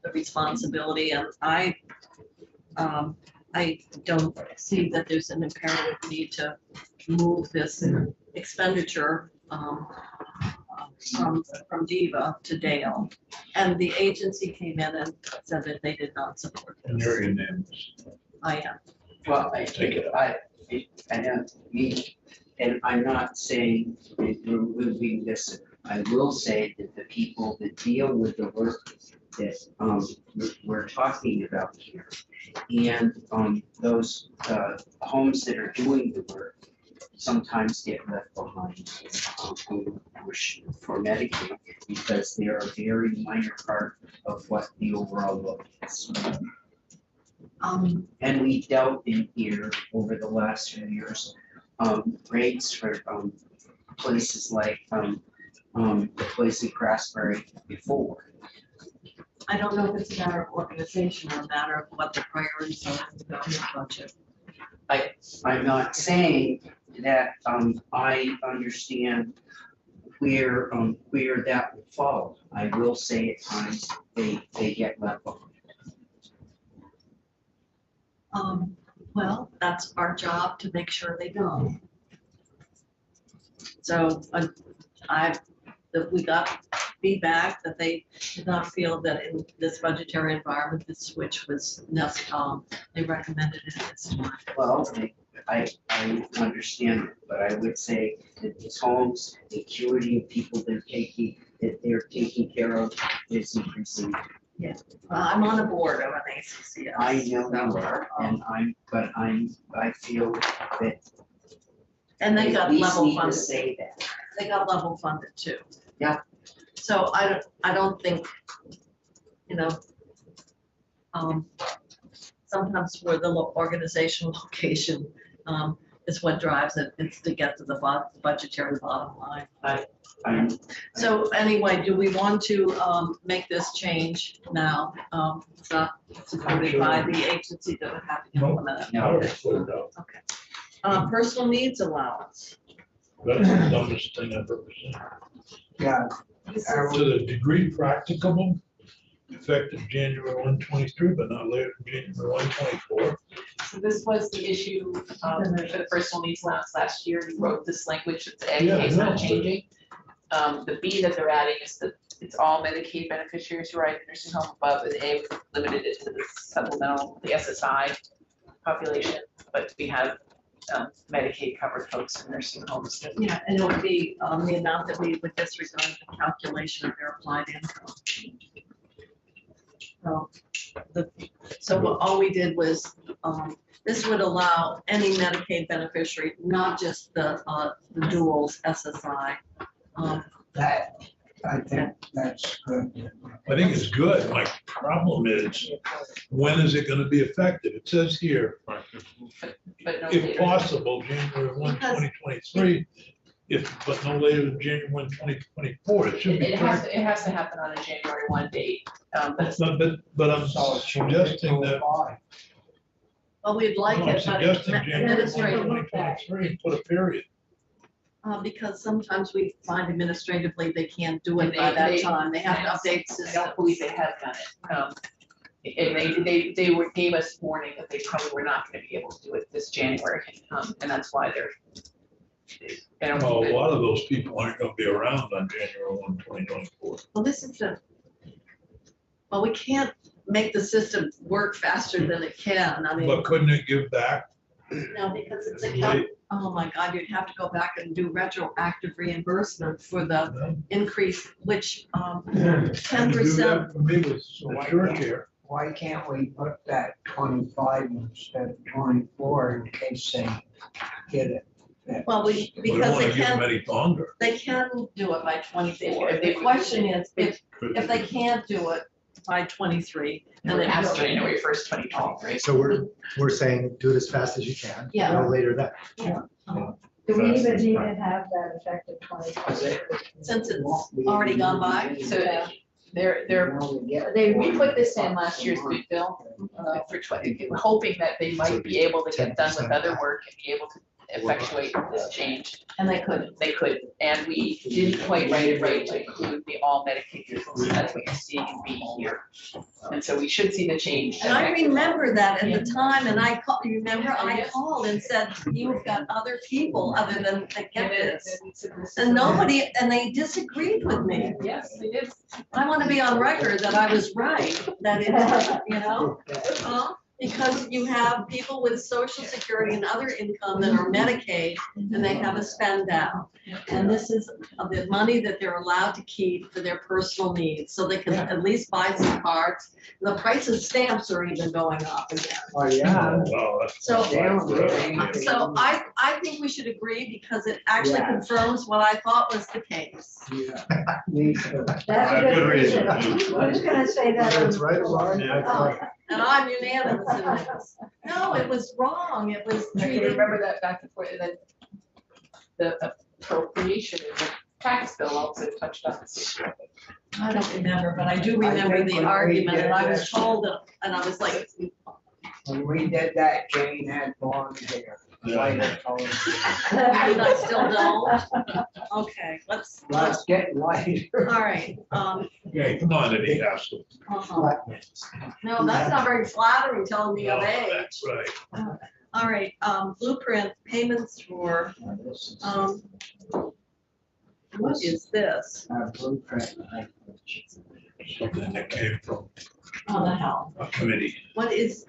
the responsibility, and I don't see that there's an imperative need to move this expenditure from DEVA to Dale. And the agency came in and said that they did not support And this. you're unanimous. I am. Well, Take it. And I'm not saying that we're moving this, I will say that the people that deal with the work that we're talking about here, and those homes that are doing the work sometimes get left behind for Medicaid because they're a very minor part of what the overall look is. And we dealt in here over the last few years, rates for places like the place in Craftsbury before. I don't know if it's a matter of organization or a matter of what the priorities are in the government budget. I'm not saying that I understand where that would fall. I will say at times they get left behind. Well, that's our job to make sure they don't. So that we got feedback that they did not feel that in this budgetary environment, this switch was necessary. They recommended it at this time. Well, I understand it, but I would say that these homes, the acuity of people that they're taking care of is increasing. I'm on a board of an ACCS. I know you are, and I feel that And they got at least level need to funded. say that. They got level funded too. Yeah. So I don't think, sometimes where the organizational location is what drives it. It's to get to the budgetary bottom line. I'm, So anyway, do we want to make this change now? It's not supported by the agency that would have to implement it. I would put it up. Personal needs allowance. That's the dumbest thing I've ever seen. Yeah, To the degree practicable, effective January 1, 23, but not later than January 1, 24. So this was the issue for the personal needs allowance last year. You wrote this language, it's A, Yeah, it's I know, not but- changing. The B that they're adding is that it's all Medicaid beneficiaries who are in the nursing home above, and A limited it to the supplemental, the SSI population. But we have Medicaid covered folks in nursing homes. Yeah, and it would be the amount that we would disregard the calculation of their applied income. So all we did was, this would allow any Medicaid beneficiary, not just the duals SSI. That, I think that's good. I think it's good. My problem is, when is it gonna be effective? It says here, But no if later. possible, January 1, Because- 2023, but no later than January 1, 2024. It should be. It has to happen on a January 1 date, but it's But I'm So it's suggesting that, Well, we'd like no, I'm it, but suggesting January 1, administrative, 2023, put a period. because sometimes we find administratively they can't do it And by that they- time. They have to update I systems. don't believe they have done it. And they gave us warning that they probably were not gonna be able to do it this January, and that's why they don't. Well, a lot of those people aren't gonna be around on January 1, 2024. Well, this is well, we can't make the system work faster than it can. I mean, But couldn't it give back? no, because it's a, Right. oh my God, you'd have to go back and do retroactive reimbursement for the No? increase, which, And to do 10%. that For me, with sure care. Why can't we put that 25 instead of 24 in case they get it? Well, We don't because wanna they give them can, any longer. they can do it by 24. If The they- question is, if Could they can't do it by 23, And then it it has has to January 1st, 2023. So we're saying do it as fast as you can. Yeah. No later than. Do we even need to have that effective 2020? Since it's already gone by. So we put this in last year's big bill for hoping that they might be able to get done with other work and be able to effectuate this change. And they couldn't. They could, and we didn't quite write it right to include the all Medicaid people, so that's what you're seeing in B here. And so we should see the change. And I remember that at the time, and I called, you remember, I called and said, you've got other people other than that get this. And nobody, and they disagreed with me. Yes, they did. I want to be on record that I was right, that it, you know, because you have people with social security and other income that are Medicaid and they have a spend down. And this is the money that they're allowed to keep for their personal needs, so they can at least buy some cards. The price of stamps are even going up again. Oh, yeah. Well, that's. So- that's- So I think we should agree because it actually Yeah. confirms what I thought was the case. Yeah. Me too. That's a Good good reason. reason. I'm just gonna say that. Whether it's right or wrong, yeah, it's like- And I'm unanimous in this. No, it was wrong. It was I can treated. remember that back and forth, that the appropriation in the tax bill also touched on this issue. I don't remember, but I do remember think the when we argument and I did was this- told that, and I was like, When we did that, Jane had blonde hair. Lighter color. and I still don't. Okay, let's, Let's get lighter. all right. Okay, come on, Eddie Haskell. Uh-huh. No, that's not very flattering telling me of No, age. that's right. All right, blueprint payments for, what is this? Blueprint. Something that came from Oh, the hell. a committee. What is,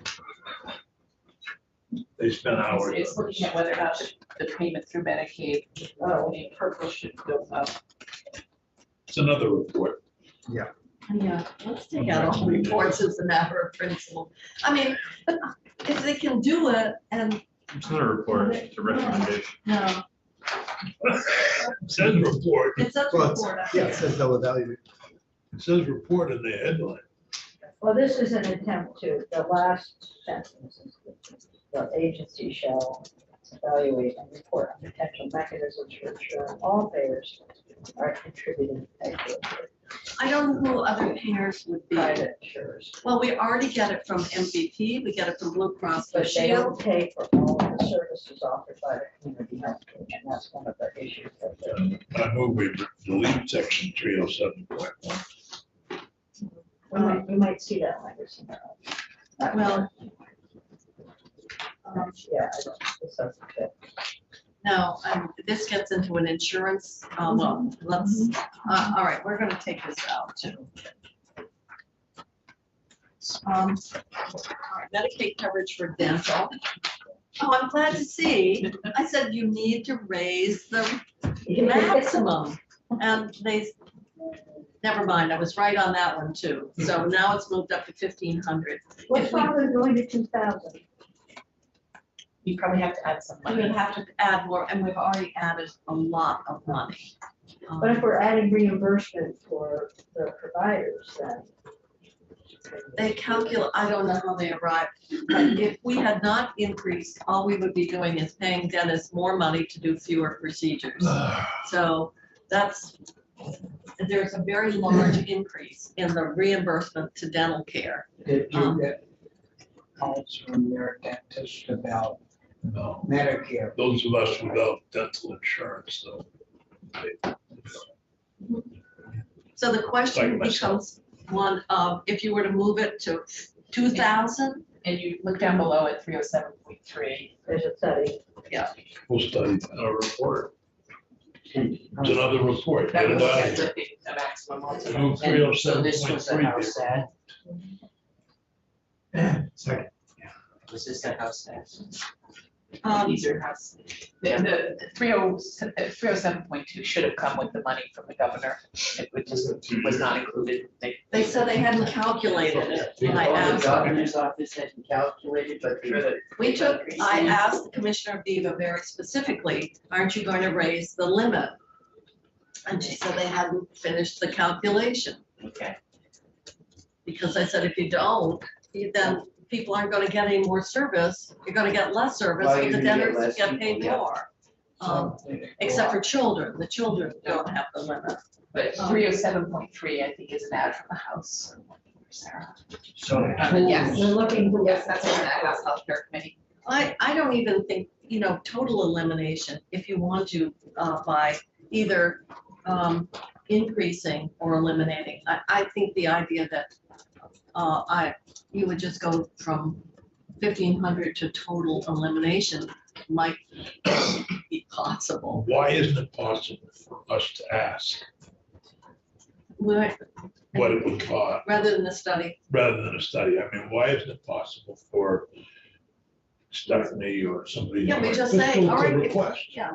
They spent hours. It's looking at whether or not the payment through Medicaid, the purple should go up. It's another report. yeah, let's take out all reports as a matter of principle. I mean, if they can do it and, It's not a report, it's a recommendation. no, It says report, it says Well, it's- report. Yeah, it says they'll evaluate. it says report in the headline. Well, this is an attempt to, the last sentence is the agency shall evaluate and report on potential mechanisms for ensuring all payers are contributing equitably. I don't know who other payers would be. Private insurers. Well, we already get it from MVP, we get it from Blue Cross Blue But they don't Shield. pay for all of the services offered by the community health coach, and that's one of the issues that they're. I move we delete section 307.1. We might see that language somewhere else. Well, Yeah, I don't, this doesn't fit. no, this gets into an insurance, well, let's, all right, we're gonna take this out too. All right, Medicaid coverage for dental. Oh, I'm glad to see. I said you need to raise the maximum. And they, never mind, I was right on that one too. So now it's moved up to 1,500. What's wrong with going to 2,000? You probably have to add some I'm money. gonna have to add more, and we've already added a lot of money. But if we're adding reimbursement for the providers, then. They calculate, I don't know how they arrived, but if we had not increased, all we would be doing is paying Dennis more money to do fewer procedures. So that's, there's a very large increase in the reimbursement to dental care. Did you get calls from your dentist about No, Medicare? those of us without dental insurance, though. So the question Like myself. becomes one of, if you were to move it to 2,000, And you look down below at 307.3. There's a study. We'll study a report. And It's another report. That Get would it look out at of here. the maximum also. Move and so this was the 307.3. house that, Second. was this the house that? These are house, the 307.2 should have come with the money from the governor. It just was not included. they said they hadn't calculated it. And I Oh, the asked, governor's office hadn't calculated, but I asked the Commissioner Viva very specifically, aren't you going to raise the limit? And she said they hadn't finished the calculation. Okay. Because I said, if you don't, then people aren't gonna get any more service, you're gonna get less service, Well, but you're the gonna get dentists less get paid people, yeah. more. Except for children, the children don't have the limit. But 307.3, I think, is an ad from the House. Sarah. So. Yes. We're looking to. Yes, that's in the House Healthcare Committee. I don't even think, total elimination, if you want to, by either increasing or eliminating. I think the idea that you would just go from 1,500 to total elimination might be possible. Why isn't it possible for us to ask Right, what it would cost rather than the study. rather than a study? I mean, why isn't it possible for Stephanie or somebody? Yeah, we just to say, all right, if- request? Yeah.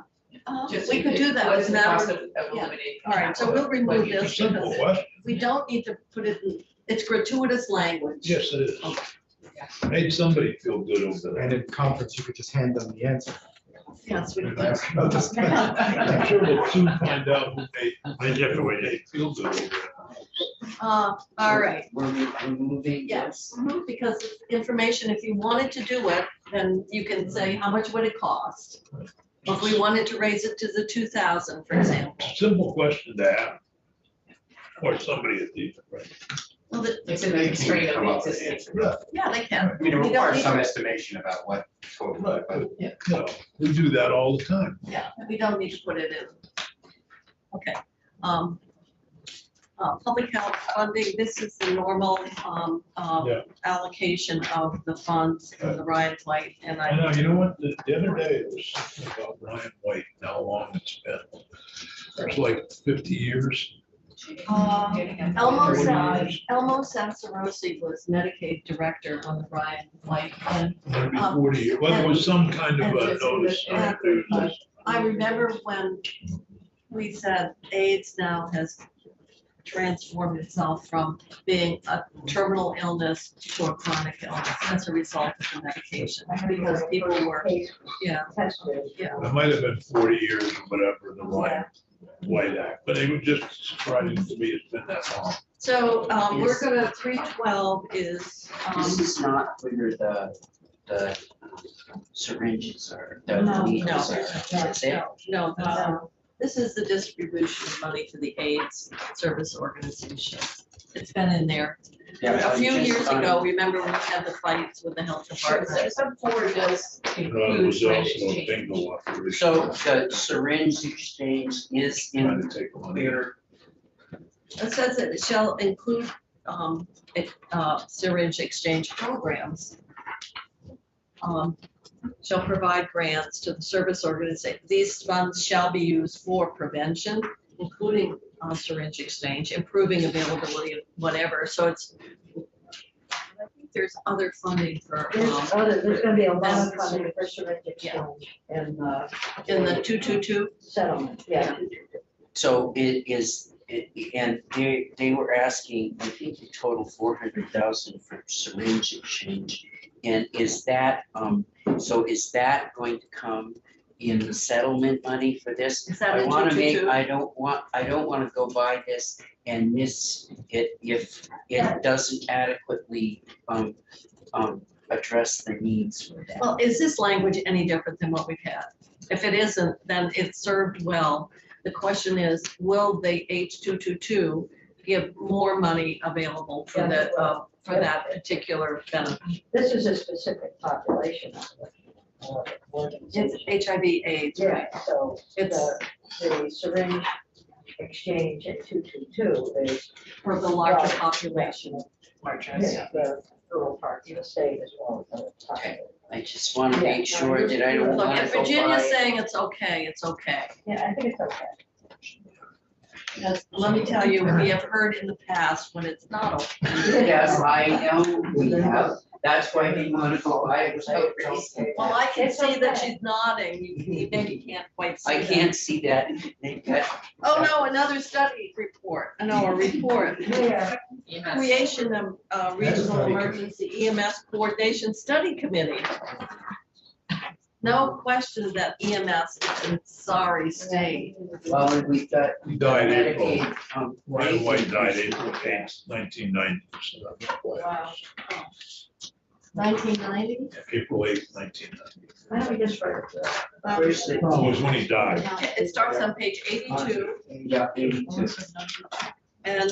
Just We could do that. What's It's the a cost matter of yeah. eliminating? All right, so we'll remove It's a this simple because question. we don't need to put it, it's gratuitous language. Yes, it is. Made somebody feel good over there. And in conference, you could just hand them the answer. Yes, we do. No, just- I'm sure we'll soon find out who made they feel good over there. All right, We're removing yes, this. because information, if you wanted to do it, then you can say, how much would it cost? If we wanted to raise it to the 2,000, for example. Simple question to ask. Or somebody at the, right? Well, It's in the constraint of Come the up with an existing. answer. yeah, they can. I mean, it We don't requires need some to- estimation about what total, but No, we do that all the time. Yeah, we don't need to put it in. Okay. Public health funding, this is the normal Yeah. allocation of the funds for the Ryan White, and I know, you know what, the other day, it was something about Ryan White, and how long it's been. It's like 50 years. Elmo 40 Sansarosi was Medicaid director on the Ryan White, and Maybe 40 years. Well, there was some kind of and a this- notice. and- I remember when we said AIDS now has transformed itself from being a terminal illness to a chronic illness as a result of the medication, because people were, yeah, Tested. yeah. It might have been 40 years or whatever, the Ryan White Act, but it was just surprising to me it's been that long. So we're gonna, 312 is, This is not where the syringes are, the No, needles no, are. That's it. no, this is the distribution of money to the AIDS service organization. It's been in there. Yeah, A I'm few just years trying- ago, remember when we had the fights with the health department? Some forward does It include was syringe also a exchange. bingo operation. So the syringe exchange is Trying in to take the money. where, It says that it shall include syringe exchange programs. Shall provide grants to the service organization. These funds shall be used for prevention, including syringe exchange, improving availability of whatever. So it's there's other funding for, There's gonna be a lot of funding for syringe exchange and, in the 222. settlement, yeah. So and they were asking, I think the total 400,000 for syringe exchange. And is that, so is that going to come in the settlement money for this? Is that I in wanna make, 222? I don't wanna go by this and miss it if it doesn't adequately, address the needs for that. Well, is this language any different than what we've had? If it isn't, then it's served well. The question is, will the H222 give more money available for Yes, it the, for that particular benefit? This is a specific population of the It's organization. HIV/AIDS, right? Yeah, so It's the syringe exchange at 222 is for the larger population. the rural parts of the state as well as the population. I just wanna make sure that I don't Look, wanna if go Virginia's by. saying it's okay, it's okay. Yeah, I think it's okay. Because let me tell you, we have heard in the past when it's not okay. Yes, I know we have, that's why we wanna go by it without race. Well, I can It's see that okay. she's nodding. You maybe can't quite see I that. can't see that. They've got Oh, no, another study report. No, a report. Yeah. Creation of Regional Emergency EMS Coordination Study Committee. No question that EMS is in sorry state. Well, and we've got. He died April. Medicaid, Ryan rate White died increase. April 8th, 1990. So that's why. Wow. 1990? April 8th, 1990. Why don't we just write it? Where's the? It was when he died. It starts on page 82 Yeah, 82. and,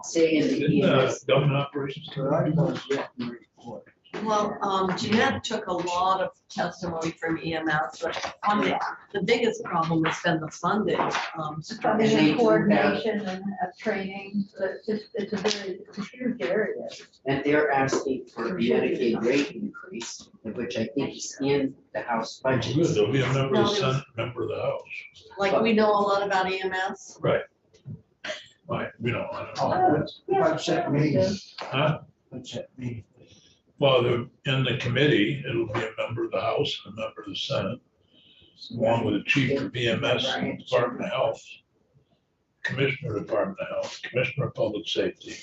Say in the Didn't EMS. government operations? well, Jeanette took a lot of testimony from EMS, but funding, the biggest problem has been the funding. Funding they and do coordination and training, so it's a huge area. And they're asking for a Medicaid rate increase, which I think is in the House budget. Good, there'll be a member of No, the there was- Senate, member of the House. Like, we know a lot about EMS. Right. Right, we don't, I don't know. Oh, what's that mean? Huh? What's that mean? Well, in the committee, it'll be a member of the House and a member of the Senate, along with the chief of EMS, and Department of Health, Commissioner of Department of Health, Commissioner of Public Safety.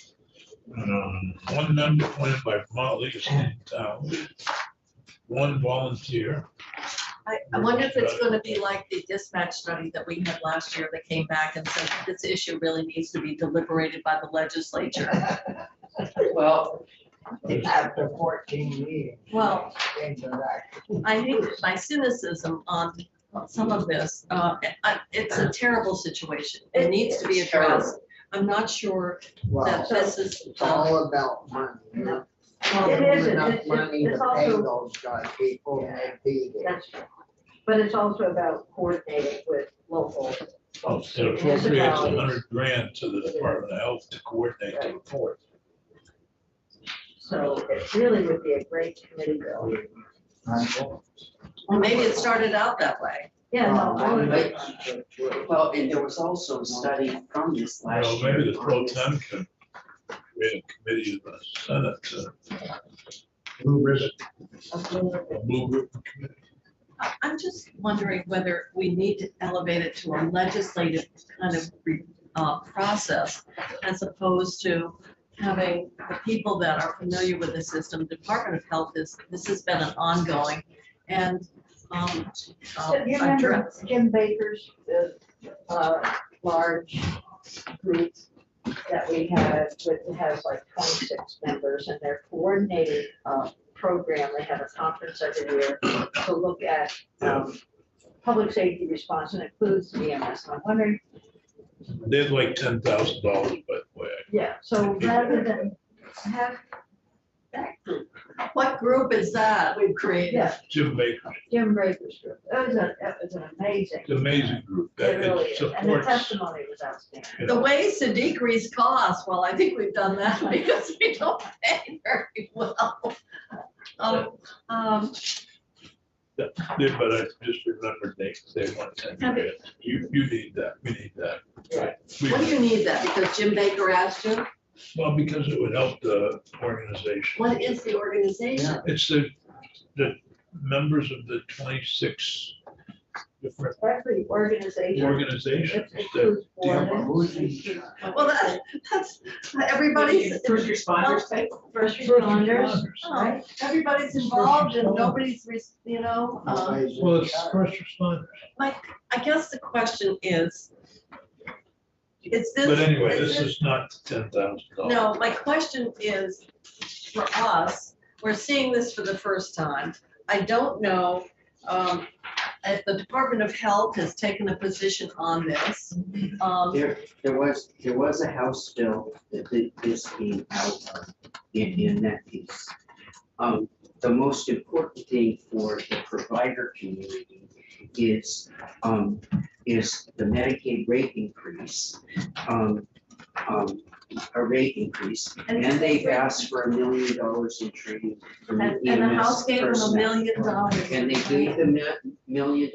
One member appointed by Vermont League of State Towns, one volunteer. I wonder if it's gonna be like the dispatch study that we had last year that came back and said this issue really needs to be deliberated by the legislature. Well, After 14 meetings. Well, Things are like- I think my cynicism on some of this, it's a terrible situation. It needs to be It's terrible. addressed. I'm not sure Well, that this is, it's all about money. No. There's It isn't. enough It's- money it's to pay also- those guys people and they be there. That's true. But it's also about coordinating with local. It appropriates $100,000 to the Department of Health to coordinate the report. So it really would be a great committee bill. well, maybe it started out that way. Yeah, no, I would. well, and there was also a study from this last Well, year. maybe the pro tem can create a committee of the Senate to. Blue ribbon. A blue ribbon committee. I'm just wondering whether we need to elevate it to a legislative kind of process as opposed to having the people that are familiar with the system. Department of Health this has been an ongoing and, So you remember Jim Baker's, large group that we had, it has like 26 members and they're coordinating a program. They have a conference every year to look at public safety response and includes the EMS. And I'm wondering, They'd like $10,000, by the way. yeah, so rather than have that group, what group is that we've created? yeah, Jim Baker, Jim Baker's group, that was an amazing. it's an amazing group. It That really it is, and the supports, testimony was outstanding. you The know, ways to decrease costs, well, I think we've done that because we don't pay very well. Yeah, but I just remembered they want 10 million. You need that, we need that. Right. We- What do you need that? Because Jim Baker asked you? Well, because it would help the organization. What is the organization? It's the members of the 26 different Every organization. organizations that Includes deal board, Who's in Well, that's, everybody's, First responders type? first First responders, responders. right? everybody's involved and nobody's, you know, nobody's in Well, it's charge. first responders. I guess the question is this? But anyway, is this is not $10,000. No, my question is, for us, we're seeing this for the first time. I don't know if the Department of Health has taken a position on this. There was a House bill that this came out of in that piece. The most important thing for the provider community is the Medicaid rate increase. A rate increase, and they've asked for $1 million in training from the And the House EMS gave them $1 personnel. million. And they gave them $1 million,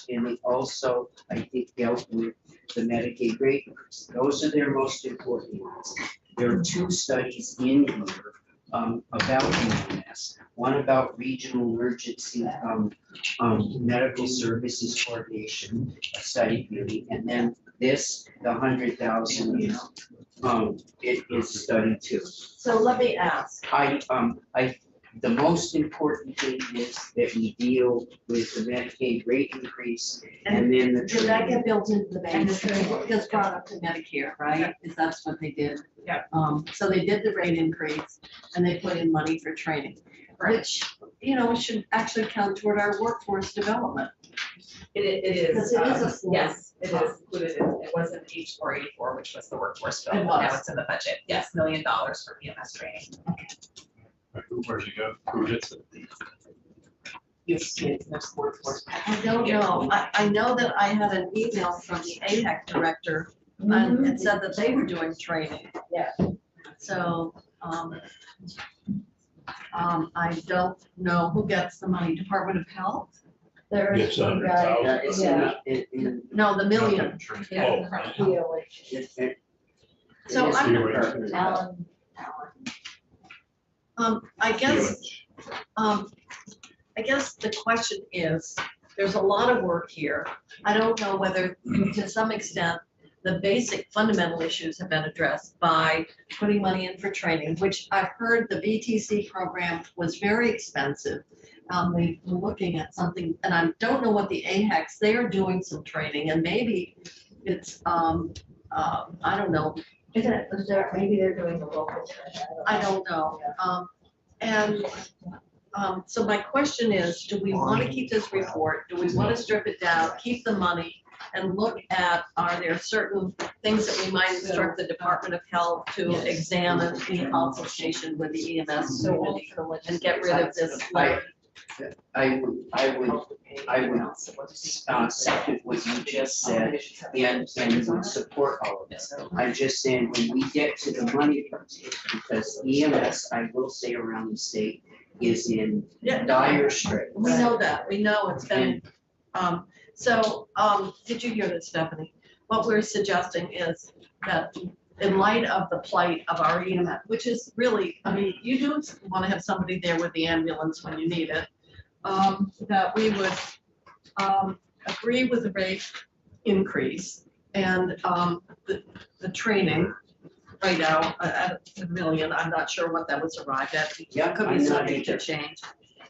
and they also, I think, dealt with the Medicaid rate increase. Those are their most important ones. There are 2 studies in here about EMS. One about regional emergency medical services coordination, a study really, and then this, the 100,000 it is study 2. So let me ask, The most important thing is that we deal with the Medicaid rate increase and then the did that training. get built into the And the base? training. Just brought up to Medicare, right? Is that's what they did? Yeah. So they did the rate increase and they put in money for training, which, you know, should actually count toward our workforce development. It Because is, it is a form. yes, it is included, it was in H484, which was the workforce bill, It and was. now it's in the budget, yes, $1 million for EMS training. Where's it go? Who gets it? You see it in this workforce. I don't know. I know that I had an email from the AHEC director and it said that they were doing training. Yeah. So, I don't know who gets the money, Department of Health? There is It's one guy. 100,000. It's Yeah. No, the million. Oh, it So is I'm- in the Department of Health. I guess the question is, there's a lot of work here. I don't know whether, to some extent, the basic fundamental issues have been addressed by putting money in for training, which I've heard the VTC program was very expensive. We were looking at something, and I don't know what the AHECs, they are doing some training, and maybe it's, I don't know, Isn't it, was there, maybe they're doing the local. I don't know. So my question is, do we want to keep this report? Do we want to strip it down, keep the money, and look at, are there certain things that we might instruct the Department of Health to examine in consultation with the EMS community and get rid of this? I would second what you just said and would support all of this. I'm just saying, when we get to the money part, because EMS, I will say around the state, is in Yeah. dire straits. We know that, we know it's been, did you hear this, Stephanie? What we're suggesting is that in light of the plight of our EMS, which is really, I mean, you do want to have somebody there with the ambulance when you need it, that we would agree with the rate increase and the training right now at $1 million. I'm not sure what that was arrived at. Yeah, Could I'm be not subject to either. change.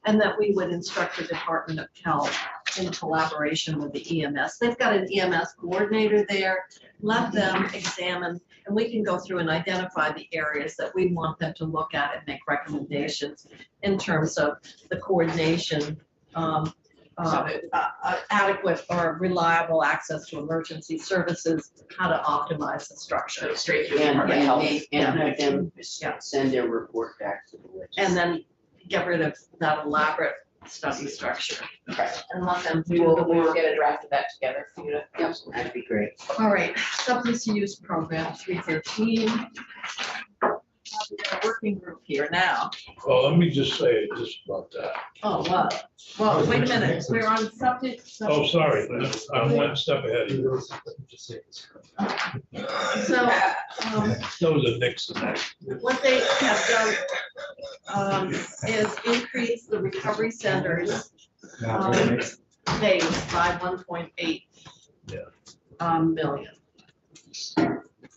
And that we would instruct the Department of Health in collaboration with the EMS. They've got an EMS coordinator there. Let them examine, and we can go through and identify the areas that we want them to look at and make recommendations in terms of the coordination, adequate or reliable access to emergency services, how to optimize the structure. So straight through And, Department of Health. and have them Yeah. send their report back to the legislature. And then get rid of that elaborate study structure. Okay. And let them We do will, the we will work. get a draft of that together for you to. Yep. That'd be great. All right, substance use program 313. we've got a working group here now. Well, let me just say just about that. Oh, wow. Well, wait a minute, we're on subject. Oh, sorry, I'm one step ahead of you. So, Those are Nixon acts. what they have done is increase the recovery centers base by 1.8 million.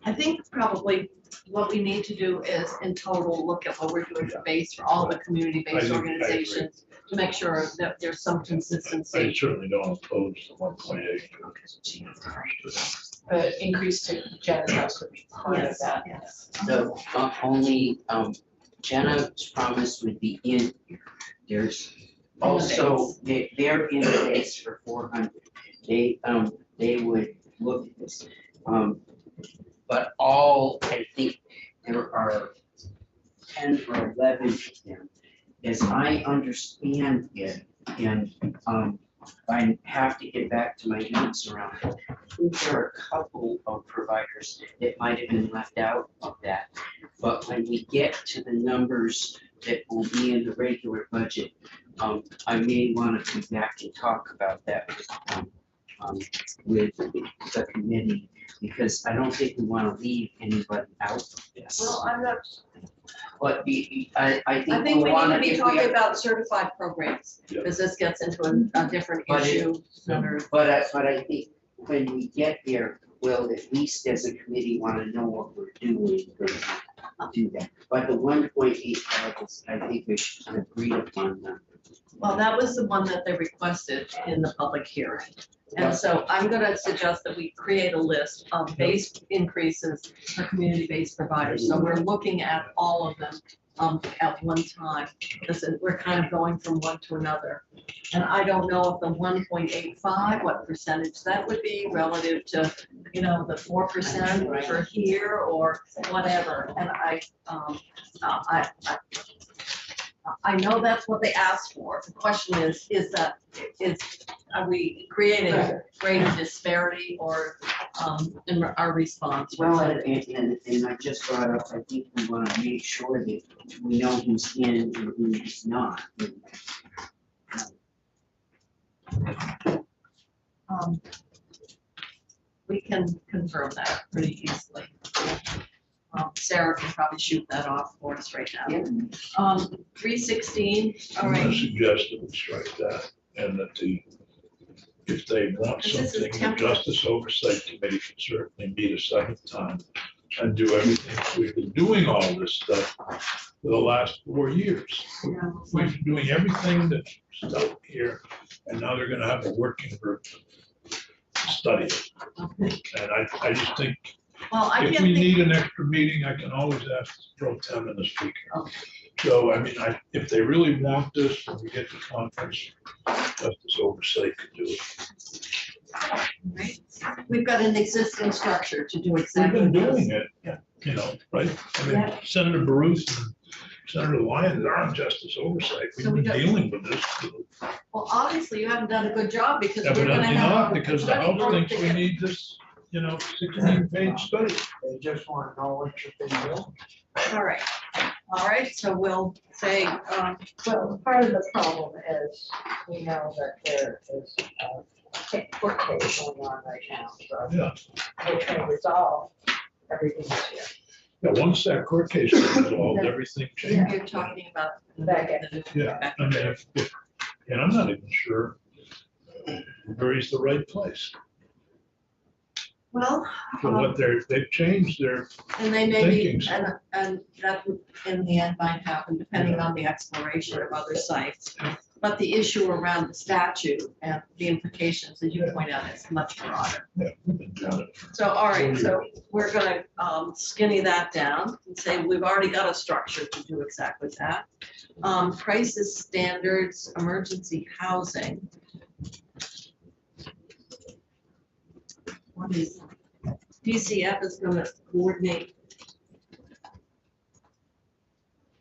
I think probably what we need to do is in total look at what we're doing for base for all the community-based I agree. organizations to make sure that there's some I consistency. certainly don't oppose the 1.8. Increase to Jenna's house would be part of Yes, that. yes. The only, Jenna's promise would be in here. There's also, they're in the base for 400. They would look at this. But I think there are 10 or 11 of them. As I understand it, and I have to get back to my notes around it. I think there are a couple of providers that might have been left out of that. But when we get to the numbers that will be in the regular budget, I may want to come back and talk about that with the committee, because I don't think we want to leave anybody out of this. Well, I'm not, But I I think think we want need to be if we talking have- about certified programs, Yeah. because this gets into a different But it- issue. But I think when we get there, we'll at least as a committee want to know what we're doing, we'll do that. But the 1.85 is, I think we should agree upon that. Well, that was the one that they requested in the public hearing. And so I'm gonna suggest that we create a list of base increases for community-based providers. So we're looking at all of them at one time, because we're kind of going from one to another. And I don't know if the 1.85, what percentage that would be relative to, the 4% for here or whatever. And I know that's what they asked for. The question is are we creating a greater disparity or in our response? Well, and I just brought up, I think we want to make sure that we know who's in and who's not. We can confirm that pretty easily. Sarah can probably shoot that off for us right now. 316, all I'm gonna right. suggest that we strike that, and that if they want This is something, the template. Justice Oversight Committee can certainly meet a second time and do everything. We've been doing all this stuff for the last 4 years. We've been doing everything that's out here, and now they're gonna have a working group to study it. Okay. And I just think, Well, I if can't we think, need an extra meeting, I can always ask Pro Tem and the Speaker. Okay. So, I mean, if they really want this, when we get to conference, Justice Oversight could do it. right? We've got an existing structure to do We've exactly been this. doing it, right? I mean, Yeah. Senator Bruce and Senator Lyons are on Justice Oversight. So We've we been got- dealing with this. Well, obviously, you haven't done a good job because we're gonna Evidently have. not, because the study House group thinks to we get- need this, 16-page study. They just want to know what you've been doing. All right, so we'll say, Well, part of the problem is, we know that there is a court case going on right now, so Yeah. we're trying to resolve everything this year. Yeah, once that court case is resolved, everything changes. you're talking about. Back end. Yeah, I mean, and I'm not even sure Mary's the right place. Well, For what they've changed their, and they may be, thinkings. and that in the end might happen depending on the exploration of other sites. But the issue around the statute and the implications, as you point out, is much broader. we've been doing it. So, all right, so we're gonna skinny that down and say we've already got a structure to do exactly that. Crisis standards, emergency housing. What is, DCF is gonna coordinate.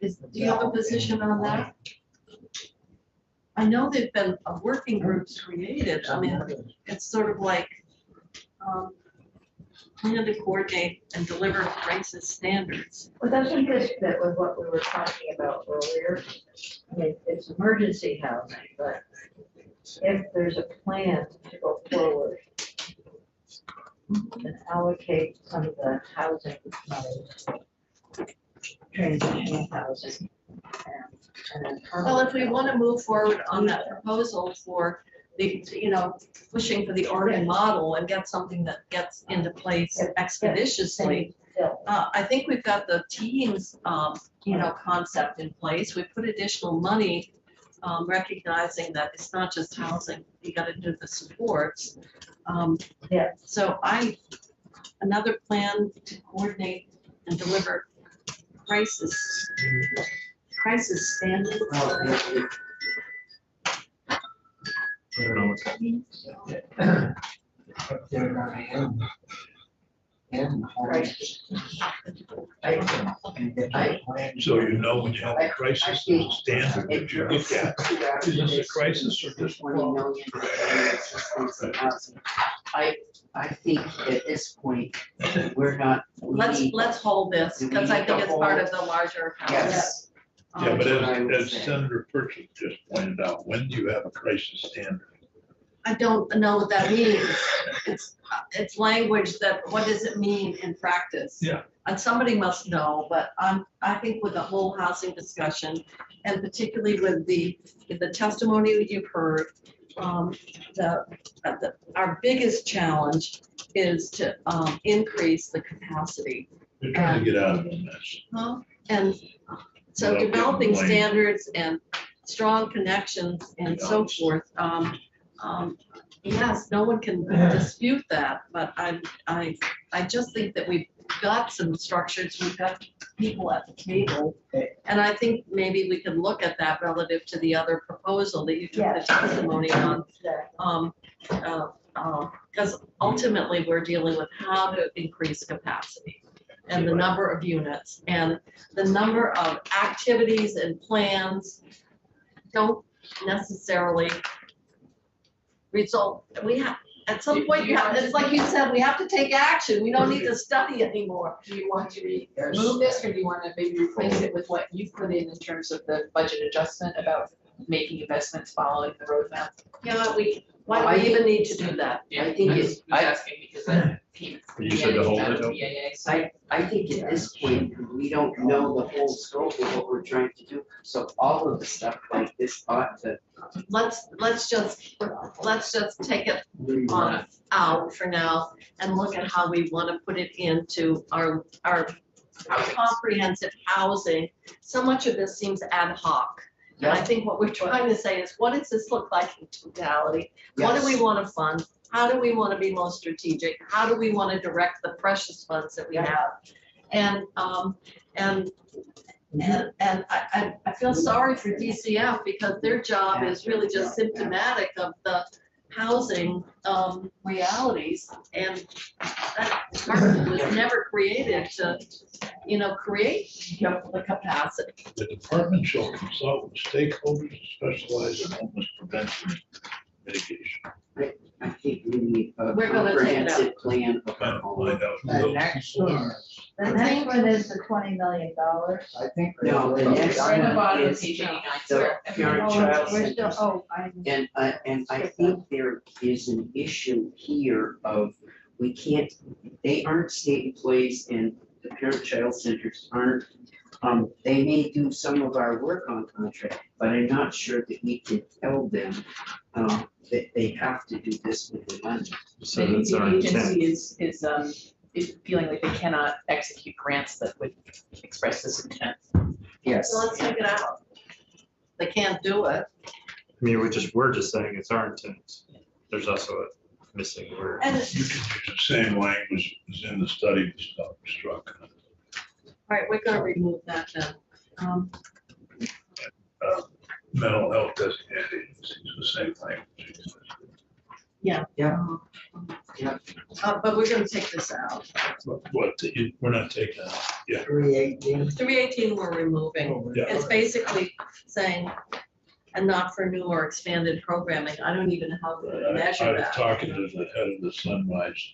Do you have a position on that? I know there've been working groups created. I mean, it's sort of like, plan to coordinate and deliver crisis standards. Well, doesn't this fit with what we were talking about earlier? I mean, it's emergency housing, but if there's a plan to go forward and allocate some of the housing money, transitional housing, and then Well, if we permanent want to move forward on that proposal for the, pushing for the Oregon model and get something that gets into place expeditiously, housing. I think we've got the teams, concept in place. We put additional money, recognizing that it's not just housing, you got to do the supports. Yeah. So another plan to coordinate and deliver crisis standards. I don't know what that means. If they're gonna end homeless. And get a plan. So when you have a crisis, there's a standard that you look at. Is this a crisis or just a 20 problem? million for expensive housing. I think at this point, we're not. we need- Let's hold this, Do we because I need think to it's part of hold? the larger house. Yes. Yeah, but That's what I would as say. Senator Purchase just pointed out, when do you have a crisis standard? I don't know what that means. It's language that, what does it mean in practice? Yeah. And somebody must know, but I think with the whole housing discussion, and particularly with the testimony that you've heard, our biggest challenge is to increase the capacity. You're trying to get out of the mess. And so Without getting developing blamed. standards and strong connections and so forth. Yes, no one can dispute that, but I just think that we've got some structures, we've got people at the table. And I think maybe we can look at that relative to the other proposal that you took the testimony on. Because ultimately, we're dealing with how to increase capacity and the number of units and the number of activities and plans don't necessarily result. At some point, it's like you said, we have to take action. We don't need to study anymore. Do you want to remove this, or do you want to maybe replace it with what you put in terms of the budget adjustment about making investments following the roadmap? Yeah, why do we even need to do that? I think I it's, was asking because that came. You said to hold out it of open? PAA, so I think at this point, we don't know the whole scope of what we're trying to do. So all of the stuff like this ought to. Let's just take it on out for now and look at how we want to put it into our comprehensive housing. So much of this seems ad hoc. And I think what we're trying to say is, what does this look like in totality? What do we want to fund? How do we want to be most strategic? How do we want to direct the precious funds that we have? And I feel sorry for DCF because their job is really just symptomatic of the housing realities. And that department was never created to, create the capacity. The department shall consult with stakeholders specialized in homeless prevention and mitigation. I think we need a We're gonna take it out. comprehensive plan of Kind our of home. find out who The those next people one, are. The next one is the $20 million. I think. No, the next right at the bottom of is page 89. the parent Oh, child we're still, centers. And I think there is an issue here of, they aren't state employees and the parent-child centers aren't. They may do some of our work on contract, but I'm not sure that we can tell them, that they have to do this with the money. So maybe that's our the intent. agency is feeling like they cannot execute grants that would express this intent. Yes. So let's take it out. They can't do it. I mean, we're just saying it's our intent. There's also a missing word. And, You can use the same language as in the study that stuff struck. all right, we're gonna remove that then. Mental health designated agencies, the same language. But we're gonna take this out. We're not taking out, yeah. 318. 318 we're removing. Yeah. It's basically saying, and not for new or expanded programming. I don't even know how to measure I was that. talking to the head of the Sunrise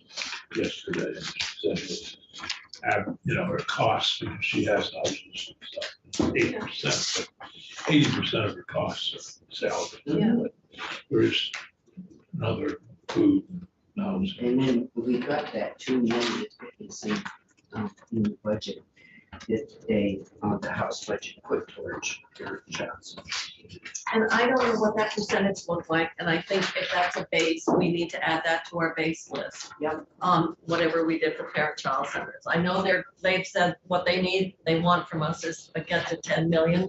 yesterday, and she said, her costs, because she has houses and stuff, 8%, but 80% of her costs are salary. Yeah. There is another food and housing. And then we got that 2 million in the budget that they, on the House budget, put towards your jobs. And I don't know what that percentage looked like, and I think if that's a base, we need to add that to our base list. Yep. Whatever we did for parent-child centers. I know they've said what they want from us is to get to 10 million.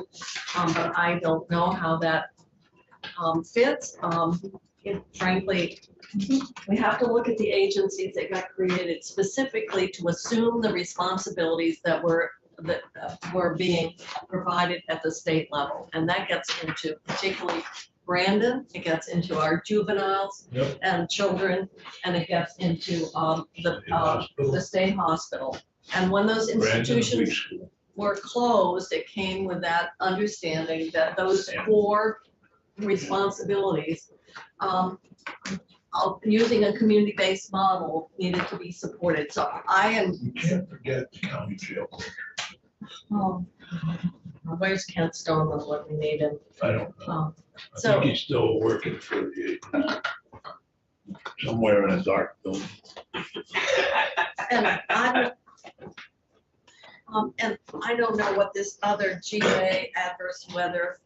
But I don't know how that, fits. Frankly, we have to look at the agencies that got created specifically to assume the responsibilities that were being provided at the state level. And that gets into particularly Brandon, it gets into our juveniles Yep. and children, and it gets into the state hospital. And when those Brandon institutions Week School. were closed, it came with that understanding that those core responsibilities, using a community-based model needed to be supported. So I am, We can't forget the county jail. where's Kent Stone with what we need him? I don't know. I So- think he's still working for the agency. Somewhere in a dark building. And I don't know what this other GA adverse weather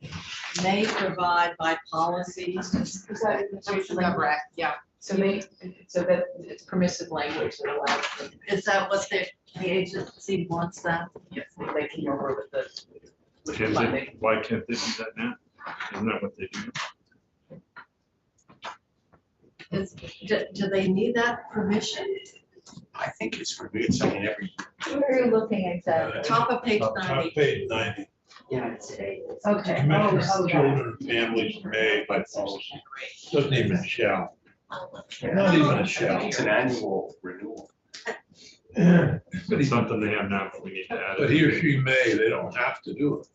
may provide by policy. Is that institution of rec? Yeah, so that it's permissive language that allows them. Is that what the agency wants that? Yes, they came over with the Can't funding. they, why can't they do that now? Isn't that what they do? Do they need that permission? I think it's for me, it's something every, Where are you looking exactly? Top of page Top 90. page 90. Yeah, it's a. Okay. Commission Oh, for children and families may by policy. Doesn't even shall. Oh, Not even a I shall. think it's an annual renewal. But It's something they have now, but we need to add it. he or she may, they don't have to do it.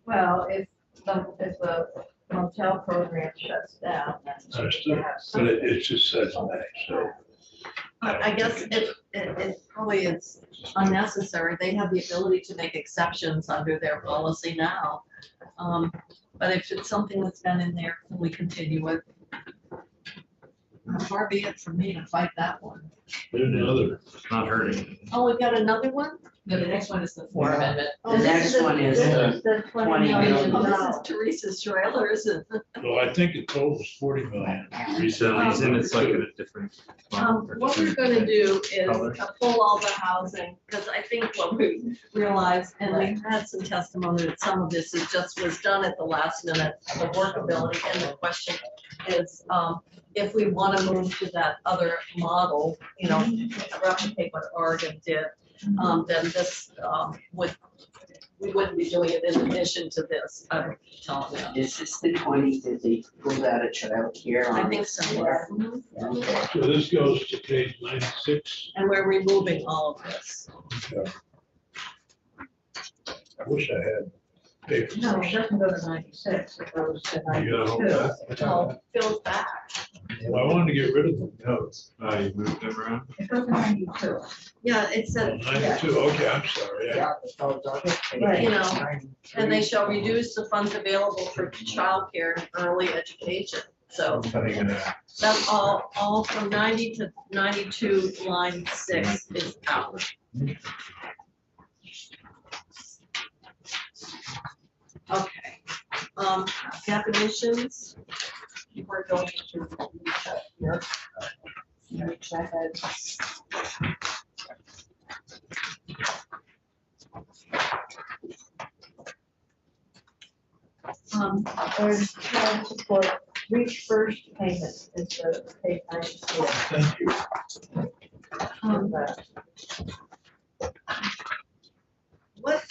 Well, if the motel program shuts down, then. Understood. But it just says may, so. I guess it probably is unnecessary. They have the ability to make exceptions under their policy now. But if it's something that's been in there, we continue it. Far be it from me to fight that one. There's another. It's not hurting. Oh, we got another one? No, the next one is the floor amendment. Oh, The this is next one is The 20 $20 million. Oh, this is Teresa's trailer, isn't it? Well, I think it totals 40 million. Recently, and it's like in a different. What we're gonna do is Color. pull all the housing, because I think what we realized, and we had some testimony that some of this is just was done at the last minute, the workability, and the question is, if we want to move to that other model, replicate what Oregon did, then this, we wouldn't be doing it in addition to this, I'm telling you. Is this the 20 that they pulled out of childcare? I think so, yes. So this goes to page 96. And we're removing all of this. Okay. I wish I had paper. No, it doesn't go to 96, it goes to You got 92. that? Oh, Phil's back. Well, I wanted to get rid of them. Notes. You moved them around? It goes to 92. Yeah, it Oh, said, 92, okay, I'm sorry. Yeah, the phones on it. Right. You know, and they shall reduce the funds available for childcare and early education. So Cutting it out. that's all from 90 to 92, line 6 is out. Okay, definitions. We're going to here. Which I had. There's child support, reach first payment is the page 94. Thank you. What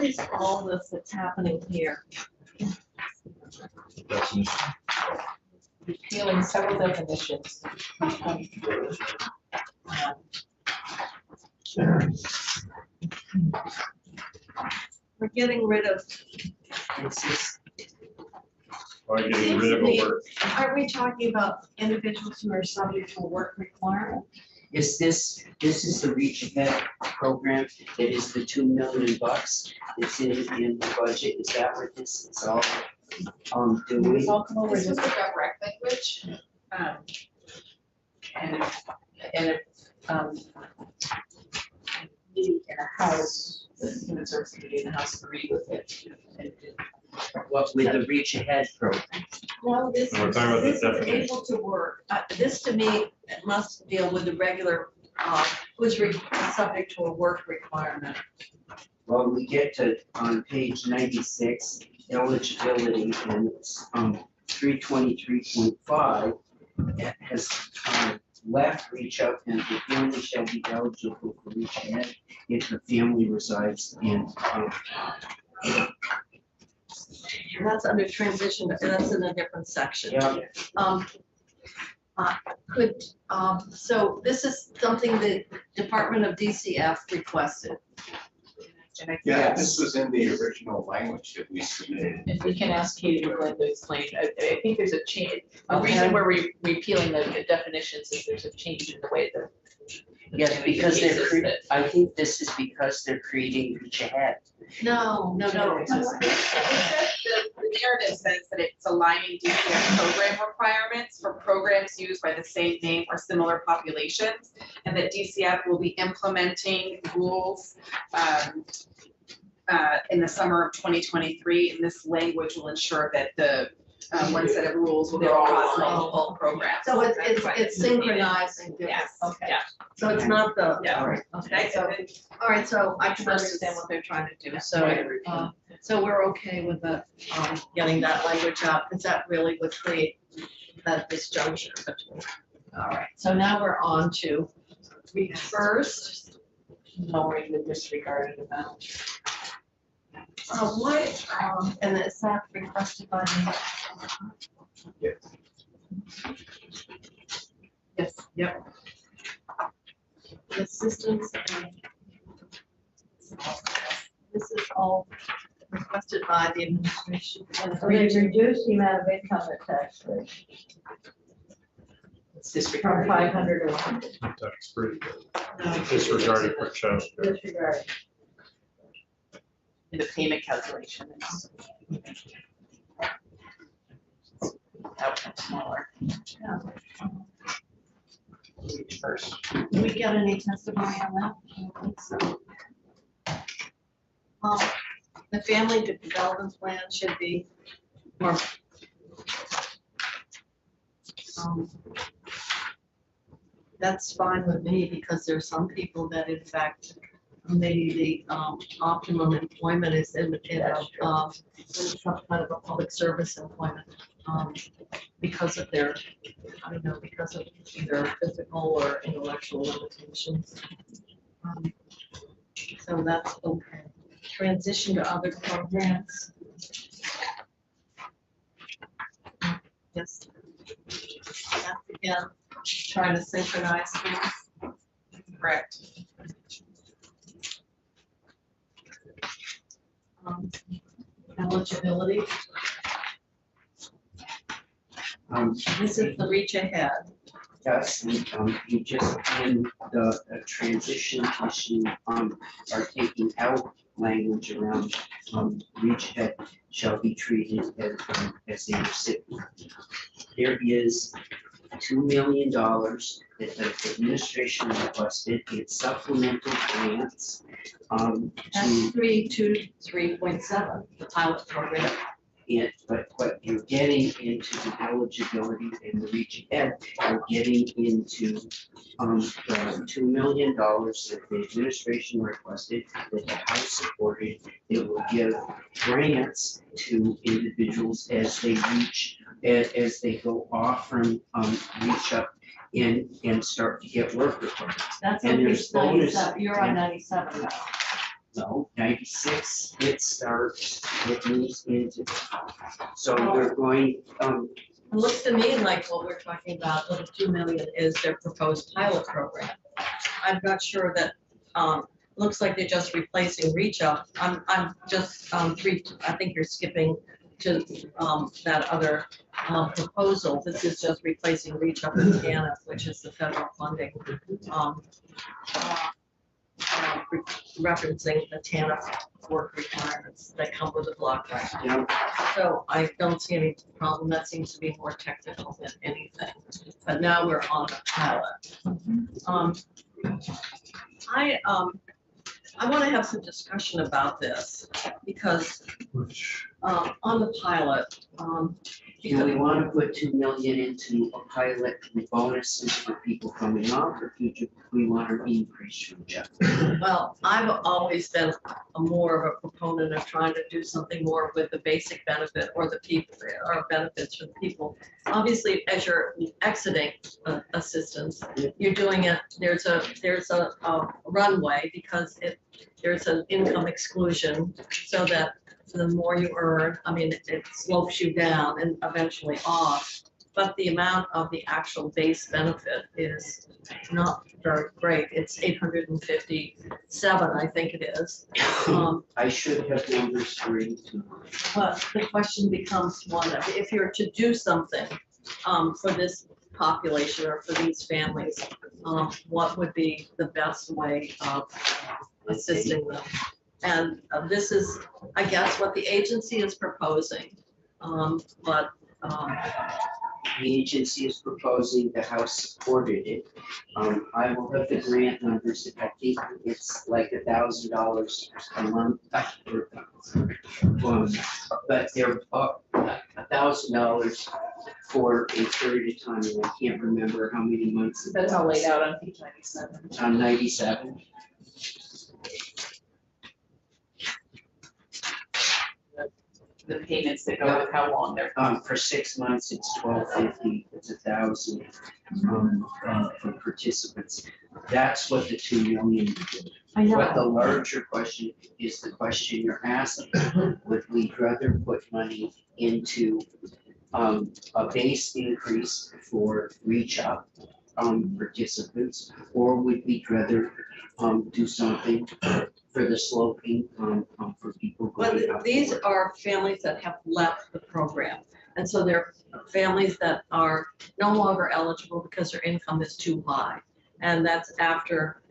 is all this that's happening here? Repealing several definitions. We're getting rid of, by getting rid of a word. Aren't we talking about individuals who are subject to a work requirement? Is this is the Reach Ahead program, that is the $2 million that's in the budget, is that what this is all doing? This was the direct language. And in a house, the human service committee in the house agreed with it. What with the Reach Ahead program? No, this We're talking about the is definition. able to work. This to me must deal with the regular, who's subject to a work requirement. Well, we get to on page 96, eligibility, and it's 323.5. It has left Reach Up, and the family shall be eligible for Reach Ahead if the family resides in. That's under transition, that's in a different section. Yeah. So this is something the Department of DCF requested. And I think Yeah, that's- this was in the original language that we submitted. If we can ask Katie to Glenn to explain, I think there's a change, the Okay. reason we're repealing the definitions is there's a change in the way that. Yes, because they're, cases that- I think this is because they're creating Reach Ahead. No. It says the narrative says that it's aligning DCF program requirements for programs used by the same name or similar populations, and that DCF will be implementing rules in the summer of 2023, and this language will ensure that the one set of rules will go across multiple programs. So it's That's why it's needed. synchronizing. Yes, Okay, yeah. so it's not the, Yeah. all right, okay, so, all right, so I can understand what they're trying to do, so we're okay with the, getting that language out, because that really would create that disjunction between. All right, so now we're on to first, Lowering the disregarded amount. what, and is that requested by me? Yes, yep. Assistance. This is all requested by the administration. And So they reduced the amount of income at tax rate It's from disregarded. 500 to 100, That's pretty good. No. Disregarded for child care. disregard. In the payment calculation. It's outcome smaller. Reach first. Did we get any testimony on that? I don't think so. The family development plan should be more. That's fine with me, because there's some people that in fact, maybe the optimum employment is in some kind of a public service employment. Because of their, I don't know, because of either physical or intellectual limitations. So that's okay. Transition to other programs. Yes. That's again, trying to synchronize things. Correct. Eligibility. This is the reach ahead. Yes, you just in the transition issue, are taking out language around, Reach Ahead shall be treated as a recipient. There is $2 million that the administration requested, it's supplemental grants, That's 323.7, the pilot program. but what you're getting into the eligibility and the Reach Ahead, you're getting into the $2 million that the administration requested, that the House supported. It will give grants to individuals as they as they go off from Reach Up and start to get work requirements. That's And on there's page 97, bonus- you're on 97 now. No, 96, it starts, it moves into, so we're going, It looks to me like what we're talking about, with the 2 million, is their proposed pilot program. I'm not sure that, looks like they're just replacing reach up. I'm just, I think you're skipping to that other proposal. This is just replacing Reach Up and TANF, which is the federal funding. Referencing the TANF work requirements that come with the block grant. Yeah. So I don't see any problem. That seems to be more technical than anything. But now we're on the pilot. I want to have some discussion about this because on the pilot, Do we want to put 2 million into a pilot with bonuses for people coming off, or do we want to increase from Jeff? well, I've always been more of a proponent of trying to do something more with the basic benefit or the people, or benefits for the people. Obviously, as you're exiting assistance, you're doing it, there's a runway because there's an income exclusion so that the more you earn, I mean, it slopes you down and eventually off. But the amount of the actual base benefit is not very great. It's 857, I think it is. I should have numbers for you too. But the question becomes one of, if you're to do something for this population or for these families, what would be the best way of assisting them? And this is, I guess, what the agency is proposing, but The agency is proposing, the House supported it. I will have the grant numbers, I think it's like $1,000 a month. But they're $1,000 for a period of time, and I can't remember how many months. That's all laid out on page 97. On 97. The payments that go with how long they're. For 6 months, it's $1,250, it's $1,000 for participants. That's what the 2 million did. I But know, the larger question is the question you're asking. Would we rather put money into a base increase for reach out participants? Or would we rather do something for the sloping for people going but up? these are families that have left the program. And so they're families that are no longer eligible because their income is too high. And that's after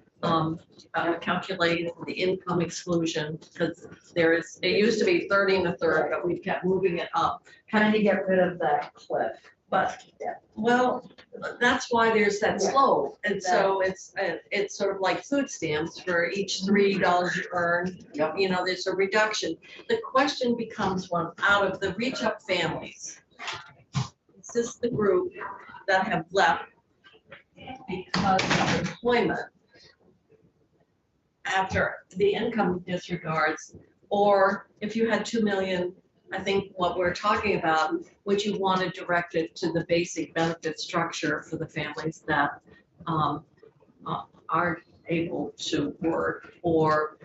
calculating the income exclusion, because it used to be 30 and a third, but we've kept moving it up. Trying to get rid of that cliff. But, well, that's why there's that slope. And so it's sort of like food stamps. For each $3 you earn, Yep. you know, there's a reduction. The question becomes one, out of the reach up families, is this the group that have left because of employment after the income disregards? Or if you had 2 million, I think what we're talking about, would you want to direct it to the basic benefit structure for the families that aren't able to work? Or,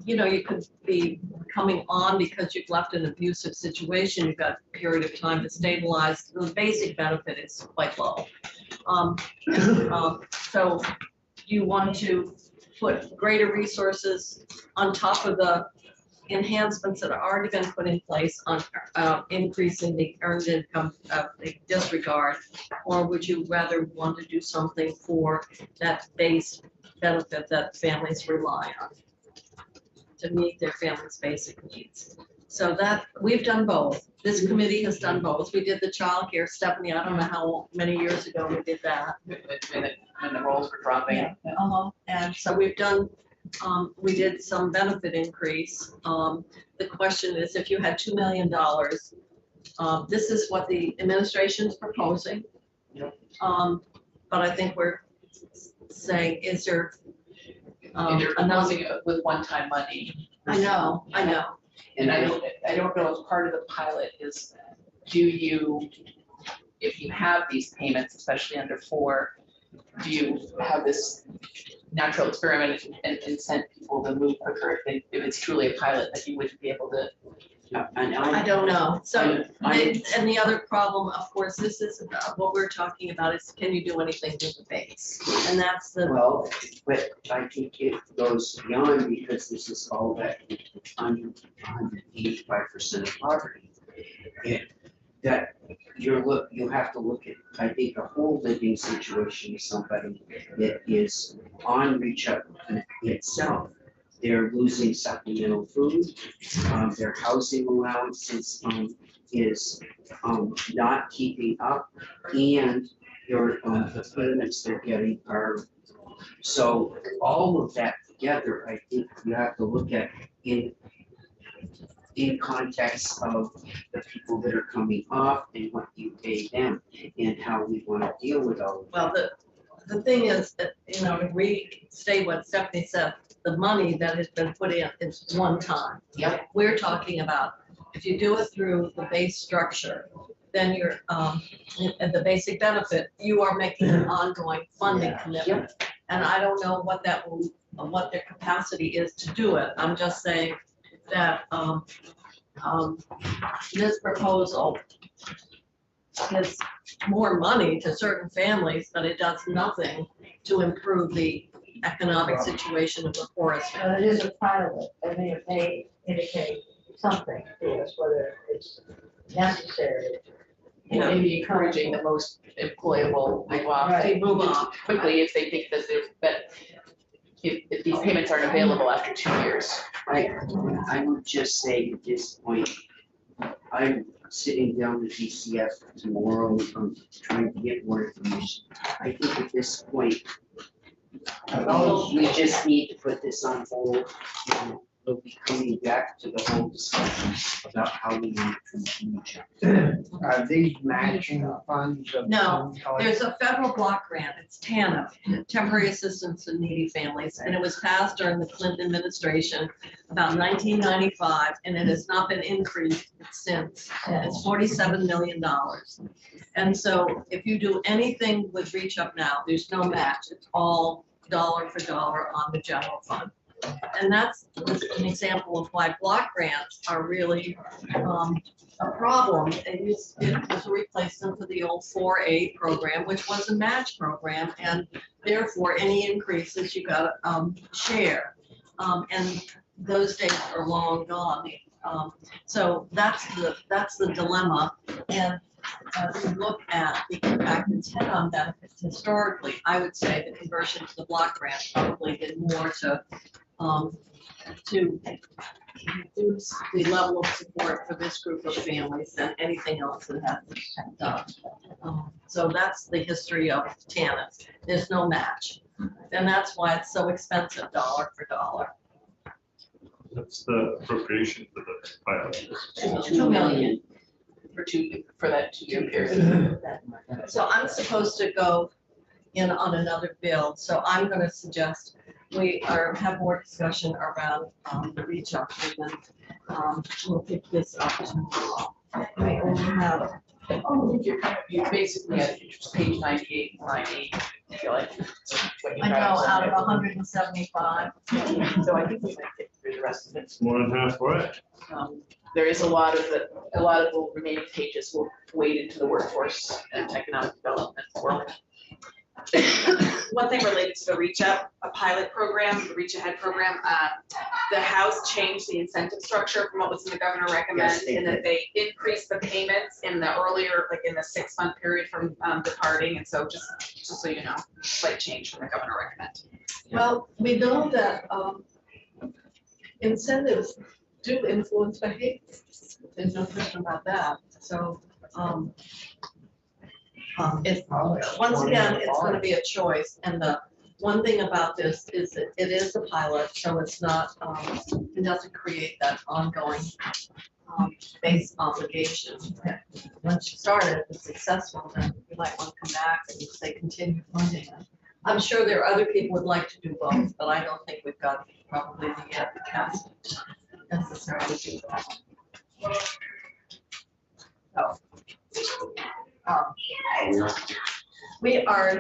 you know, you could be coming on because you've left an abusive situation, you've got a period of time to stabilize, the basic benefit is quite low. So you want to put greater resources on top of the enhancements that have already been put in place on increasing the earned income of the disregard? Or would you rather want to do something for that base benefit that families rely on to meet their family's basic needs? So that, we've done both. This committee has done both. We did the childcare, Stephanie, I don't know how many years ago we did that. When the rolls were dropping. Yeah. And so we've done, we did some benefit increase. The question is, if you had $2 million, this is what the administration is proposing. But I think we're saying, is there They're enough? proposing it with one-time money. I know. And I don't know if part of the pilot is, do you, if you have these payments, especially under 4, do you have this natural experiment and incent people to move quicker if it's truly a pilot that you wouldn't be able to? I don't know. So, I- and the other problem, of course, this is what we're talking about is, can you do anything with the base? And that's the, Well, but I think it goes beyond, because this is all that under 185% of poverty. That you have to look at, I think, a whole living situation of somebody that is on reach up itself. They're losing supplemental food, their housing allowances, is, not keeping up, and the payments they're getting are, so all of that together, I think you have to look at in context of the people that are coming off and what you pay them and how we want to deal with all of that. Well, the thing is that, to restate what Stephanie said, the money that has been put in is one time. Yep. We're talking about, if you do it through the base structure, then you're, and the basic benefit, you are making an ongoing funding commitment. And I don't know what their capacity is to do it. I'm just saying that, this proposal gives more money to certain families, but it does nothing to improve the economic situation of the poorest. But it is a pilot, I mean, it may indicate something to us, whether it's necessary. Maybe encouraging the most employable move off, Right. to move on quickly if they think that if these payments aren't available after 2 years. I would just say at this point, I'm sitting down with DCF tomorrow, trying to get more information. I think at this point, we just need to put this on hold, and we'll be coming back to the whole discussion about how we want to continue. Are these matching funds of No, some kind? There's a federal block grant, it's TANF, Temporary Assistance to Needy Families, and it was passed during the Clinton administration about 1995, and it has not been increased since. It's $47 million. And so if you do anything with Reach Up Now, there's no match, it's all dollar for dollar on the general fund. And that's an example of why block grants are really a problem. It was a replacement for the old 4A program, which was a match program, and therefore any increases you got to share. And those days are long gone. So that's the dilemma. And to look at the impact it's had on benefits historically, I would say the conversion to the block grant probably did more to reduce the level of support for this group of families than anything else that has been done. So that's the history of TANF. There's no match. And that's why it's so expensive, dollar for dollar. That's the appropriation for the pilot. 2 million. For that 2-year period. So I'm supposed to go in on another bill, so I'm gonna suggest we have more discussion around the reach out, and then we'll pick this up tomorrow. We only have, You basically have page 98, line 8, I feel like. what you I know, got. out of 175. So I think we might get through the rest of it. It's more than halfway. There is a lot of the remaining pages will wade into the workforce and economic development world. One thing related to the Reach Up, a pilot program, the Reach Ahead program, the House changed the incentive structure from what was in the governor recommend, Yes, they and that they increased the payments in the earlier, like in the 6-month period from departing, and so just so you know, slight change from the governor recommend. Well, we know that incentives do influence behavior. There's no question about that. So, once again, it's gonna be a choice, and the one thing about this is that it is a pilot, so it's not, it doesn't create that ongoing base obligation. Once you start it, if it's successful, then you might want to come back and say continue funding it. I'm sure there are other people would like to do both, but I don't think we've got probably the capacity necessarily to do that. So, we are